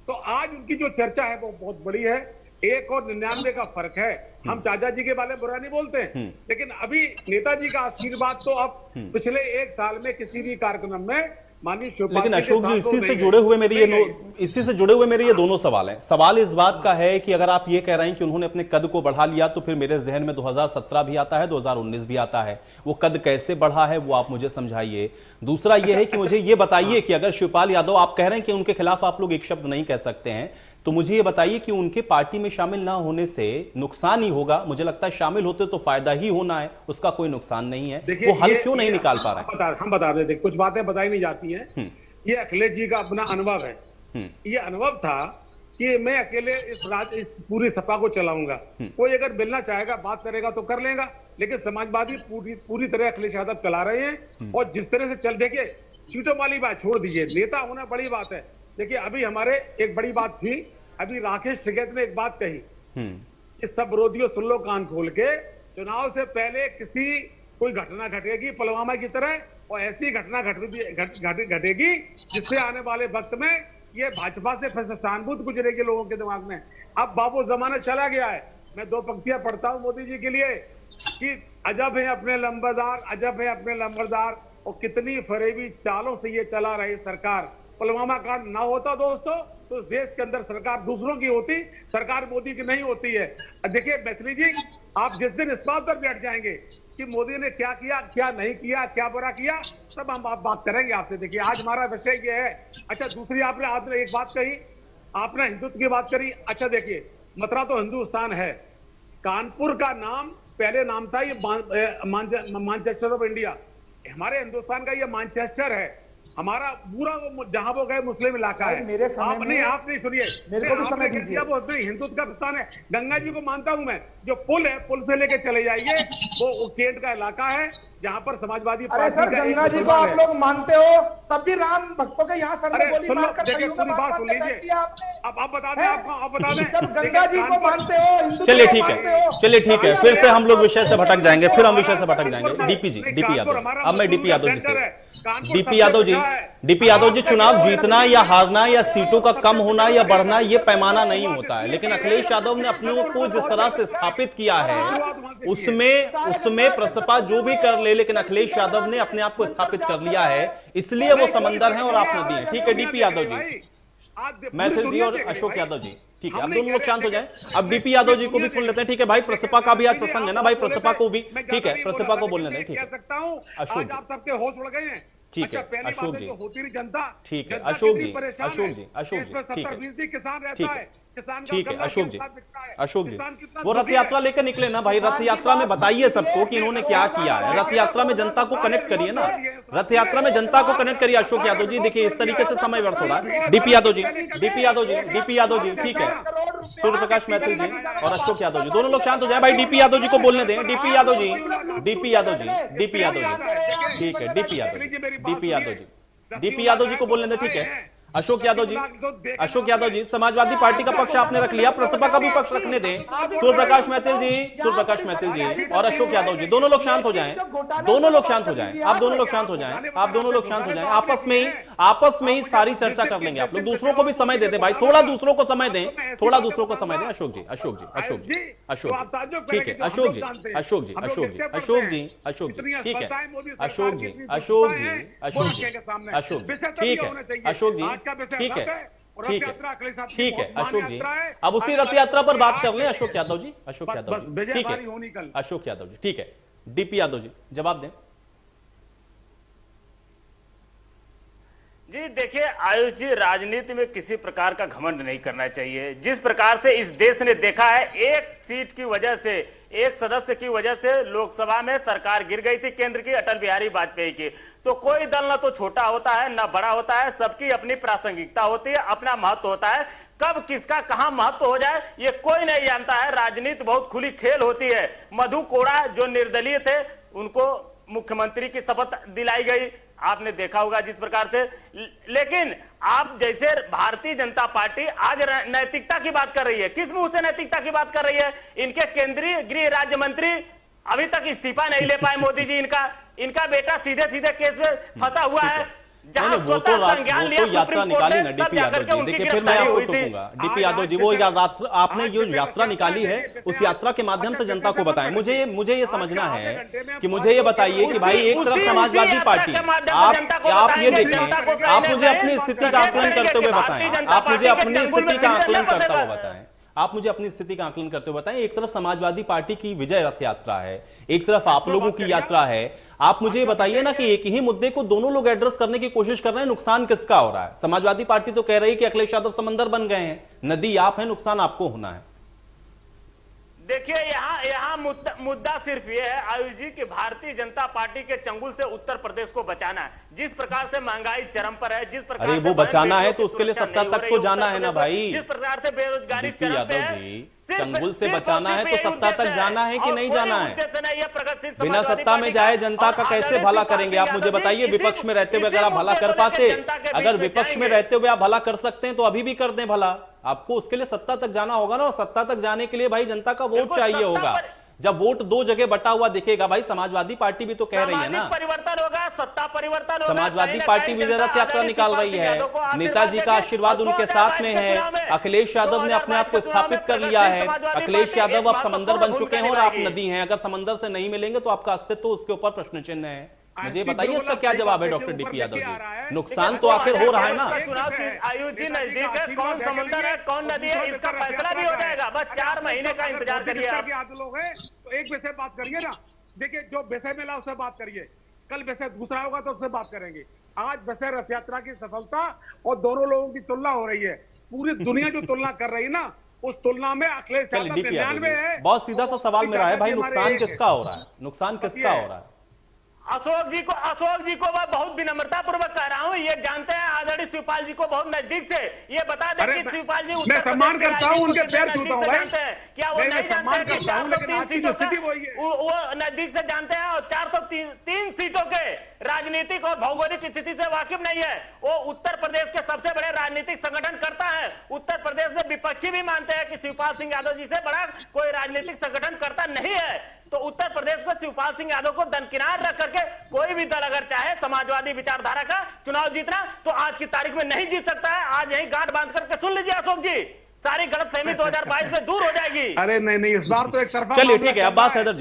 तो आज उनकी जो चर्चा है वो बहुत बड़ी है। 1 और 99 का फर्क है। हम चाचा जी के बारे में बुरा नहीं बोलते हैं, लेकिन अभी नेताजी का आशीर्वाद तो अब पिछले 1 साल में किसी भी कार्यक्रम में माननीय शिवपाल लेकिन जी के अशोक जी साथ इसी तो से नहीं जुड़े हुए मेरे नहीं गए। इसी से जुड़े हुए मेरे ये दोनों सवाल हैं। सवाल इस बात का है कि अगर आप ये कह रहे हैं कि उन्होंने अपने कद को बढ़ा लिया, तो फिर मेरे जहन में 2017 भी आता है, 2019 भी आता है। वो कद कैसे बढ़ा है वो आप मुझे समझाइए। दूसरा ये है कि मुझे ये बताइए कि अगर शिवपाल यादव, आप कह रहे हैं कि उनके खिलाफ आप लोग एक शब्द नहीं कह सकते हैं, तो मुझे ये बताइए कि उनके पार्टी में शामिल ना होने से नुकसान ही होगा। मुझे लगता है शामिल होते तो फायदा ही होना है, उसका कोई नुकसान नहीं है। देखिए, वो हल ये- क्यों नहीं ये निकाल पा रहे हैं? हम बता देते, कुछ बातें बताई नहीं जाती हैं। ये अखिलेश जी का अपना अनुभव है। ये अनुभव था कि मैं अकेले इस पूरी सपा को चलाऊंगा। कोई अगर मिलना चाहेगा, बात करेगा तो कर लेगा, लेकिन समाजवादी पूरी तरह अखिलेश यादव चला रहे हैं। और जिस तरह से चल, देखिए सीटों वाली बात छोड़ दीजिए, नेता होना बड़ी बात है। देखिए अभी हमारे एक बड़ी बात थी, अभी राकेश टिकैत ने एक बात कही कि सब विरोधियों सुन लो कान खोल के, चुनाव से पहले कोई घटना घटेगी पुलवामा की तरह, और ऐसी घटना घटेगी जिससे आने वाले वक्त में ये भाजपा से फिर से सहानुभूति गुजरेगी लोगों के दिमाग में। अब बाबू जमाना चला गया है। मैं 2 पंक्तियां पढ़ता हूं मोदी जी के लिए कि अजब है अपने लंबरदार, अजब है अपने लंबरदार, और कितनी फरेबी चालों से ये चला रही सरकार। पुलवामा कांड ना होता दोस्तों तो देश के अंदर सरकार दूसरों की होती, सरकार मोदी की नहीं होती है। देखिए मैथिली जी, आप जिस दिन इस बात पर बैठ जाएंगे कि मोदी ने क्या किया, क्या नहीं किया, क्या बुरा किया, तब हम बात करेंगे आपसे। देखिए आज हमारा विषय ये है। अच्छा, दूसरी आपने एक बात कही, आपने हिंदुत्व की बात करी। अच्छा देखिए, मथुरा तो हिंदुस्तान है, कानपुर का नाम पहले नाम था ये मानचेस्टर ऑफ इंडिया। हमारे हिंदुस्तान का ये मानचेस्टर है, हमारा पूरा जहां वो गए मुस्लिम इलाका है। मेरे समय में आप नहीं सुनिए, मेरे को भी समय दीजिए। वो हिंदुत्व का स्थान है। गंगा जी को मानता हूं मैं, जो पुल है, पुल से लेके चले जाइए, वो केंट का इलाका है जहां पर समाजवादी अरे सर, गंगा जी को आप लोग मानते हो, तब भी राम भक्तों के यहाँ सर में गोली मारकर देखिए सदियों में पूरी बात सुन बात लीजिए। आपने। अब आप बता दें, आप बता दें, जब गंगा जी को मानते हो, हिंदू चलिए ठीक है, चलिए ठीक है, फिर से हम लोग विषय से भटक जाएंगे, फिर हम विषय से भटक जाएंगे। डीपी यादव, अब मैं डीपी यादव जी से, डीपी यादव जी, चुनाव जीतना या हारना या सीटों का कम होना या बढ़ना, ये पैमाना नहीं होता है। लेकिन अखिलेश यादव ने अपने को जिस तरह से स्थापित किया है, उसमें प्रसपा जो भी कर ले, लेकिन अखिलेश यादव ने अपने आप को स्थापित कर लिया है, इसलिए वो समंदर है और आपने दिए। ठीक है डीपी यादव जी, मैथिल जी और अशोक यादव जी, ठीक है, अब दोनों लोग शांत हो जाएं। अब डीपी यादव जी को भी सुन लेते हैं। ठीक है भाई, प्रसपा का भी आज प्रसंग है ना भाई, प्रसपा को भी, ठीक है, प्रसपा को बोलने दें। ठीक है अशोक जी, आप सबके होश उड़ गए हैं। ठीक है अशोक जी, होती नहीं जनता, ठीक है जनता अशोक कितनी जी, परेशान अशोक है। जी, अशोक जी, ठीक है, 70% किसान रहता ठीक है, है, किसान का ठीक है गला अशोक के जी, साथ बिकता है। अशोक जी, किसान कितना वो रथ दुखी है। यात्रा लेकर निकले ना भाई, रथ यात्रा में बताइए सबको कि इन्होंने क्या किया है। रथ यात्रा में जनता को कनेक्ट करिए ना, रथ यात्रा में जनता को कनेक्ट करिए। अशोक यादव जी देखिए, इस तरीके से समय व्यर्थ हो रहा है। DP Yadav ji, DP Yadav ji, DP Yadav ji, ठीक है, सूर्य प्रकाश मैथिल जी और अशोक यादव जी, दोनों लोग शांत हो जाए भाई। डीपी यादव जी को बोलने दें। DP Yadav ji, DP Yadav ji, DP Yadav ji, ठीक है, DP Yadav ji, DP Yadav ji, DP Yadav ji को बोलने दें। ठीक है अशोक यादव जी, अशोक यादव जी, समाजवादी पार्टी का पक्ष आपने रख लिया, प्रसपा का भी पक्ष रखने दें। सूर्य प्रकाश मैथिल जी, सूर्य प्रकाश मैथिल जी और अशोक यादव जी, दोनों लोग शांत हो जाएं, दोनों लोग शांत हो जाएं, आप दोनों लोग शांत हो जाएं, आप दोनों लोग शांत हो जाएं। आपस में ही सारी चर्चा कर लेंगे आप लोग। दूसरों को भी समय दे दें भाई, थोड़ा दूसरों को समय दें, थोड़ा दूसरों को समय दें। अशोक जी, अशोक जी, अशोक जी, अशोक जी, ठीक है अशोक जी, अशोक जी, अशोक जी, अशोक जी, अशोक जी, ठीक है अशोक जी, अशोक जी, अशोक जी, अशोक जी, ठीक है अशोक जी, ठीक है, ठीक है, ठीक है अशोक जी, अब उसी रथ यात्रा पर बात कर लें। अशोक यादव जी, अशोक यादव जी, ठीक है अशोक यादव जी, ठीक है, डीपी यादव जी जवाब दें। जी देखिए आयुष जी, राजनीति में किसी प्रकार का घमंड नहीं करना चाहिए। जिस प्रकार से इस देश ने देखा है, एक सीट की वजह से, एक सदस्य की वजह से लोकसभा में सरकार गिर गई थी केंद्र की, अटल बिहारी वाजपेयी की। तो कोई दल ना तो छोटा होता है ना बड़ा होता है, सबकी अपनी प्रासंगिकता होती है, अपना महत्व होता है। कब किसका कहां महत्व हो जाए ये कोई नहीं जानता है। राजनीति बहुत खुली खेल होती है। मधु कोड़ा जो निर्दलीय थे, उनको मुख्यमंत्री की शपथ दिलाई गई, आपने देखा होगा जिस प्रकार से। लेकिन आप जैसे भारतीय जनता पार्टी आज नैतिकता की बात कर रही है, किस मुंह से नैतिकता की बात कर रही है? इनके केंद्रीय गृह राज्य मंत्री अभी तक इस्तीफा नहीं ले पाए मोदी जी। इनका बेटा सीधे सीधे केस में फंसा हुआ है। जहां नहीं, वो स्वतः तो संज्ञान लिया यात्रा सुप्रीम कोर्ट निकाली ने, ना तब डीपी जाकर यादव के जी। उनकी देखिए फिर मैं गिरफ्तारी आपको हुई थी। टोकूंगा। डीपी यादव जी, वो आपने जो यात्रा निकाली है उस यात्रा के माध्यम से जनता को बताएं। मुझे ये समझना है कि मुझे ये बताइए कि भाई एक तरफ समाजवादी पार्टी, आप ये देखें, आप मुझे अपनी स्थिति का आकलन करते हुए बताएं, आप मुझे अपनी स्थिति का आकलन करते हुए बताएं, आप मुझे अपनी स्थिति का आकलन करते हुए बताएं। एक तरफ समाजवादी पार्टी की विजय रथ यात्रा है, एक तरफ आप लोगों की यात्रा है। आप मुझे ये बताइए ना कि एक ही मुद्दे को दोनों लोग एड्रेस करने की कोशिश कर रहे हैं, नुकसान किसका हो रहा है? समाजवादी पार्टी तो कह रही है कि अखिलेश यादव समंदर बन गए हैं, नदी आप हैं, नुकसान आपको होना है। देखिए यहाँ मुद्दा सिर्फ ये है आयुष जी कि भारतीय जनता पार्टी के चंगुल से उत्तर प्रदेश को बचाना है। जिस प्रकार से महंगाई चरम पर है, जिस प्रकार अरे से वो बचाना है तो की उसके लिए सुरक्षा सत्ता नहीं हो तक रही तो है जाना है उत्तर ना प्रदेश में, भाई। जिस प्रकार से बेरोजगारी डीपी चरम पे यादव है, जी, चंगुल से बचाना है तो सत्ता तक जाना है कि नहीं जाना है? बिना बिना सत्ता में जाए जनता का कैसे भला करेंगे? आप मुझे बताइए, विपक्ष में रहते हुए अगर आप भला कर पाते, अगर विपक्ष में रहते हुए आप भला कर सकते हैं तो अभी भी कर दें भला। आपको उसके लिए सत्ता तक जाना होगा ना, और सत्ता तक जाने के लिए भाई जनता का वोट चाहिए होगा। जब वोट दो जगह बटा हुआ दिखेगा, भाई समाजवादी पार्टी भी तो कह रही है ना, परिवर्तन होगा, सत्ता परिवर्तन होगा। समाजवादी पार्टी विजय रथ यात्रा निकाल रही है, नेताजी का आशीर्वाद उनके साथ में है, अखिलेश यादव ने अपने आप को स्थापित कर लिया है। अखिलेश यादव अब समंदर बन चुके हैं और आप नदी हैं। अगर समंदर से नहीं मिलेंगे तो आपका अस्तित्व उसके ऊपर प्रश्न चिन्ह है। मुझे बताइए इसका क्या जवाब है डॉक्टर डीपी यादव जी? नुकसान तो आखिर हो रहा है ना। चुनाव आयुष जी नजदीक है, कौन समंदर है कौन नदी है इसका फैसला भी हो जाएगा। बस 4 महीने का इंतजार करिए आप। लोग हैं तो एक विषय बात करिए ना। देखिए जो विषय मिला उससे बात करिए, कल विषय दूसरा होगा तो उससे बात करेंगे। आज विषय रथ यात्रा की सफलता और दोनों लोगों की तुलना हो रही है। पूरी दुनिया जो तुलना कर रही है ना, उस तुलना में अखिलेश यादव 99 है। बहुत सीधा सा सवाल मेरा है भाई, नुकसान किसका हो रहा है? नुकसान किसका हो रहा है? अशोक जी को मैं बहुत विनम्रता पूर्वक कह रहा हूँ, ये जानते हैं आदरणीय शिवपाल जी को बहुत नजदीक से। ये बता दें कि शिवपाल जी उत्तर सम्मान करता हूँ, उनके पैर छूता हूँ। जानते हैं क्या वो नहीं जानते हैं कि 403 सीटों का वो नजदीक से जानते हैं, और 403 सीटों के राजनीतिक और भौगोलिक स्थिति से वाकिफ नहीं है। वो उत्तर प्रदेश के सबसे बड़े राजनीतिक संगठन करता है। उत्तर प्रदेश में विपक्षी भी मानते हैं कि शिवपाल सिंह यादव जी से बड़ा कोई राजनीतिक संगठन करता नहीं है। तो उत्तर प्रदेश को शिवपाल सिंह यादव को दरकिनार रख करके कोई भी दल अगर चाहे समाजवादी विचारधारा का चुनाव जीतना तो आज की तारीख में नहीं जीत सकता है। आज यही गांठ बांध करके सुन लीजिए अशोक जी, सारी गलतफहमी 2022 में दूर हो जाएगी। अरे नहीं इस बार तो एक तरफा। चलिए ठीक है, अब्बास हैदर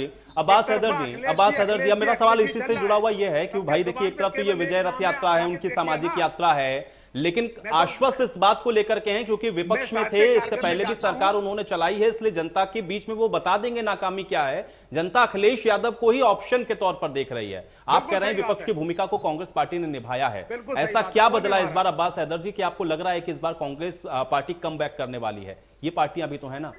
जी, अब मेरा सवाल इसी से जुड़ा हुआ यह है कि भाई देखिए, एक तरफ तो ये विजय रथ यात्रा है, उनकी सामाजिक यात्रा है, लेकिन आश्वस्त इस बात को लेकर के हैं क्योंकि विपक्ष में थे, इससे पहले भी सरकार उन्होंने चलाई है, इसलिए जनता के बीच में वो बता देंगे नाकामी क्या है। जनता अखिलेश यादव को ही ऑप्शन के तौर पर देख रही है। आप कह रहे हैं विपक्ष की भूमिका को कांग्रेस पार्टी ने निभाया है। ऐसा क्या बदला इस बार अब्बास हैदर जी कि आपको लग रहा है कि इस बार कांग्रेस पार्टी कम बैक करने वाली है? ये पार्टियां भी तो है ना।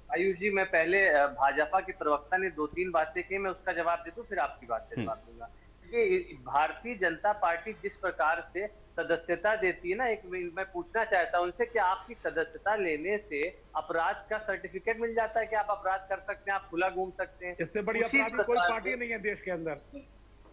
आयुष जी, मैं पहले भाजपा के प्रवक्ता ने 2-3 बातें की, मैं उसका जवाब दे दूं, फिर आपकी बात से जवाब दूंगा। कि भारतीय जनता पार्टी जिस प्रकार से सदस्यता देती है ना, एक मैं पूछना चाहता हूं उनसे कि आपकी सदस्यता लेने से अपराध का सर्टिफिकेट मिल जाता है कि आप अपराध कर सकते हैं, आप खुला घूम सकते हैं? इससे बड़ी अपराधी कोई पार्टी नहीं है देश के अंदर।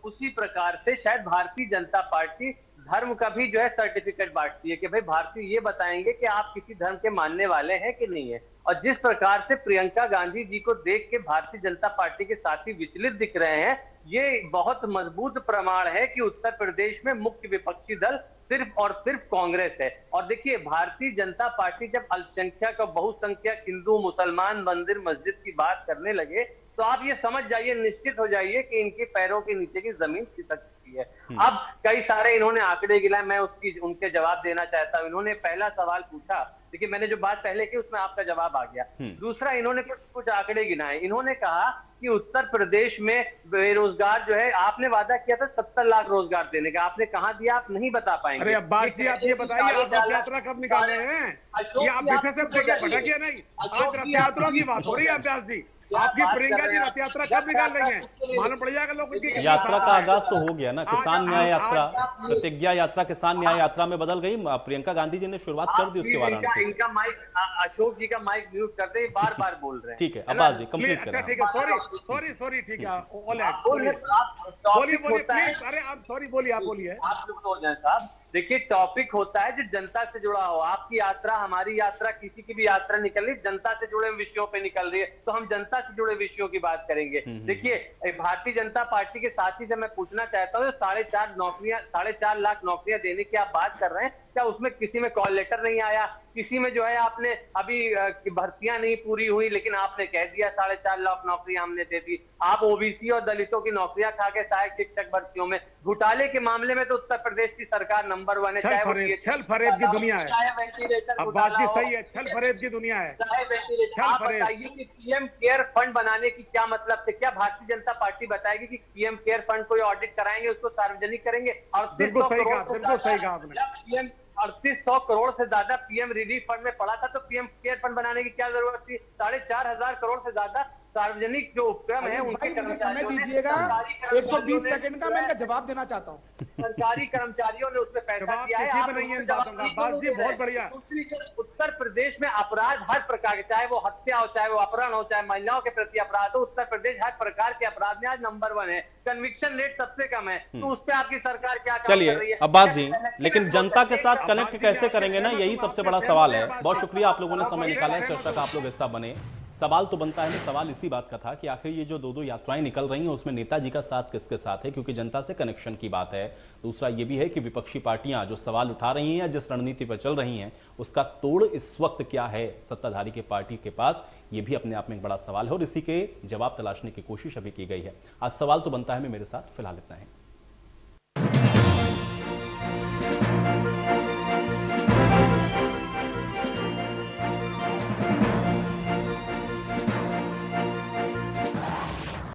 उसी प्रकार से शायद भारतीय जनता पार्टी धर्म का भी जो है सर्टिफिकेट बांटती है कि भाई भारतीय ये बताएंगे कि आप किसी धर्म के मानने वाले हैं कि नहीं है। और जिस प्रकार से प्रियंका गांधी जी को देख के भारतीय जनता पार्टी के साथी विचलित दिख रहे हैं, ये बहुत मजबूत प्रमाण है कि उत्तर प्रदेश में मुख्य विपक्षी दल सिर्फ और सिर्फ कांग्रेस है। और देखिए, भारतीय जनता पार्टी जब अल्पसंख्यक और बहुसंख्यक हिंदू मुसलमान मंदिर मस्जिद की बात करने लगे तो आप ये समझ जाइए, निश्चित हो जाइए कि इनके पैरों के नीचे की जमीन खिसक चुकी है। अब कई सारे इन्होंने आंकड़े गिनाए, मैं उनके जवाब देना चाहता हूं। इन्होंने पहला सवाल पूछा, देखिए मैंने जो बात पहले की उसमें आपका जवाब आ गया। दूसरा, इन्होंने कुछ आंकड़े गिनाए। इन्होंने कहा कि उत्तर प्रदेश में बेरोजगार जो है, आपने वादा किया था 70 लाख रोजगार देने का, आपने कहाँ दिया? आप नहीं बता पाएंगे। अरे अब्बास जी, आप ये बताइए, आप रथ यात्रा कब निकाले हैं? ये आप विषय से भटकिए नहीं। आज रथ यात्रा की बात हो रही है अब्बास जी। आपकी प्रियंका जी रथ यात्रा कब निकाल रही है? मालूम पड़ जाएगा लोग उनकी यात्रा का आगाज तो हो गया ना। किसान न्याय यात्रा, प्रतिज्ञा यात्रा किसान न्याय यात्रा में बदल गई। प्रियंका गांधी जी ने शुरुआत कर दी उसके वाराणसी। इनका माइक, अशोक जी का माइक म्यूट कर दे, बार बार बोल रहे हैं। ठीक है अब्बास जी, कंप्लीट करें। ठीक है, सॉरी ठीक है, बोलिए। अरे आप सॉरी बोलिए, आप बोलिए। आप चुप हो जाए साहब। देखिए, टॉपिक होता है जो जनता से जुड़ा हो। आपकी यात्रा, हमारी यात्रा, किसी की भी यात्रा निकल रही, जनता से जुड़े विषयों पे निकल रही है, तो हम जनता से जुड़े विषयों की बात करेंगे। देखिए, भारतीय जनता पार्टी के साथी से मैं पूछना चाहता हूँ, 4.5 लाख नौकरियां देने की आप बात कर रहे हैं, क्या उसमें किसी में कॉल लेटर नहीं आया? किसी में जो है आपने अभी भर्तियां नहीं पूरी हुई, लेकिन आपने कह दिया 4.5 लाख नौकरियां हमने दे दी। आप ओबीसी और दलितों की नौकरियां खा के सहायक शिक्षक भर्तियों में घोटाले के मामले में तो उत्तर प्रदेश की सरकार नंबर 1 है। छल फरेब की दुनिया है, चाहे वेंटिलेटर अब बात सही है, छल फरेब की दुनिया है, चाहे वेंटिलेटर। आप बताइए कि पीएम केयर फंड बनाने की क्या मतलब थे? क्या भारतीय जनता पार्टी बताएगी कि पीएम केयर फंड कोई ऑडिट कराएंगे, उसको सार्वजनिक करेंगे? और बिल्कुल सही कहा आपने। 3800 करोड़ से ज्यादा पीएम रिलीफ फंड में पड़ा था, तो पीएम केयर फंड बनाने की क्या जरूरत थी? 4,500 करोड़ से ज्यादा सार्वजनिक जो उपक्रम है उनके समय दीजिएगा, 120 सेकंड का, मैं इनका जवाब देना चाहता हूँ। सरकारी कर्मचारियों ने उसमें पैसा दिया है। बहुत बढ़िया। उत्तर प्रदेश में अपराध हर प्रकार के, चाहे वो हत्या हो, चाहे वो अपहरण हो, चाहे महिलाओं के प्रति अपराध हो, उत्तर प्रदेश हर प्रकार के अपराध में आज नंबर 1 है। कन्विक्शन रेट सबसे कम है, तो उस पर आपकी सरकार क्या काम कर रही है? अब्बास जी, लेकिन जनता के साथ कनेक्ट कैसे करेंगे ना, यही सबसे बड़ा सवाल है। बहुत शुक्रिया आप लोगों ने समय निकाला है, चर्चा का आप लोग हिस्सा बने। सवाल तो बनता है, सवाल इसी बात का था कि आखिर ये जो दो यात्राएं निकल रही हैं उसमें नेताजी का साथ किसके साथ है, क्योंकि जनता से कनेक्शन की बात है। दूसरा ये भी है कि विपक्षी पार्टियां जो सवाल उठा रही हैं या जिस रणनीति पर चल रही हैं उसका तोड़ इस वक्त क्या है सत्ताधारी के पार्टी के पास, ये भी अपने आप में एक बड़ा सवाल है और इसी के जवाब तलाशने की कोशिश अभी की गई है। आज सवाल तो बनता है में मेरे साथ फिलहाल इतना है।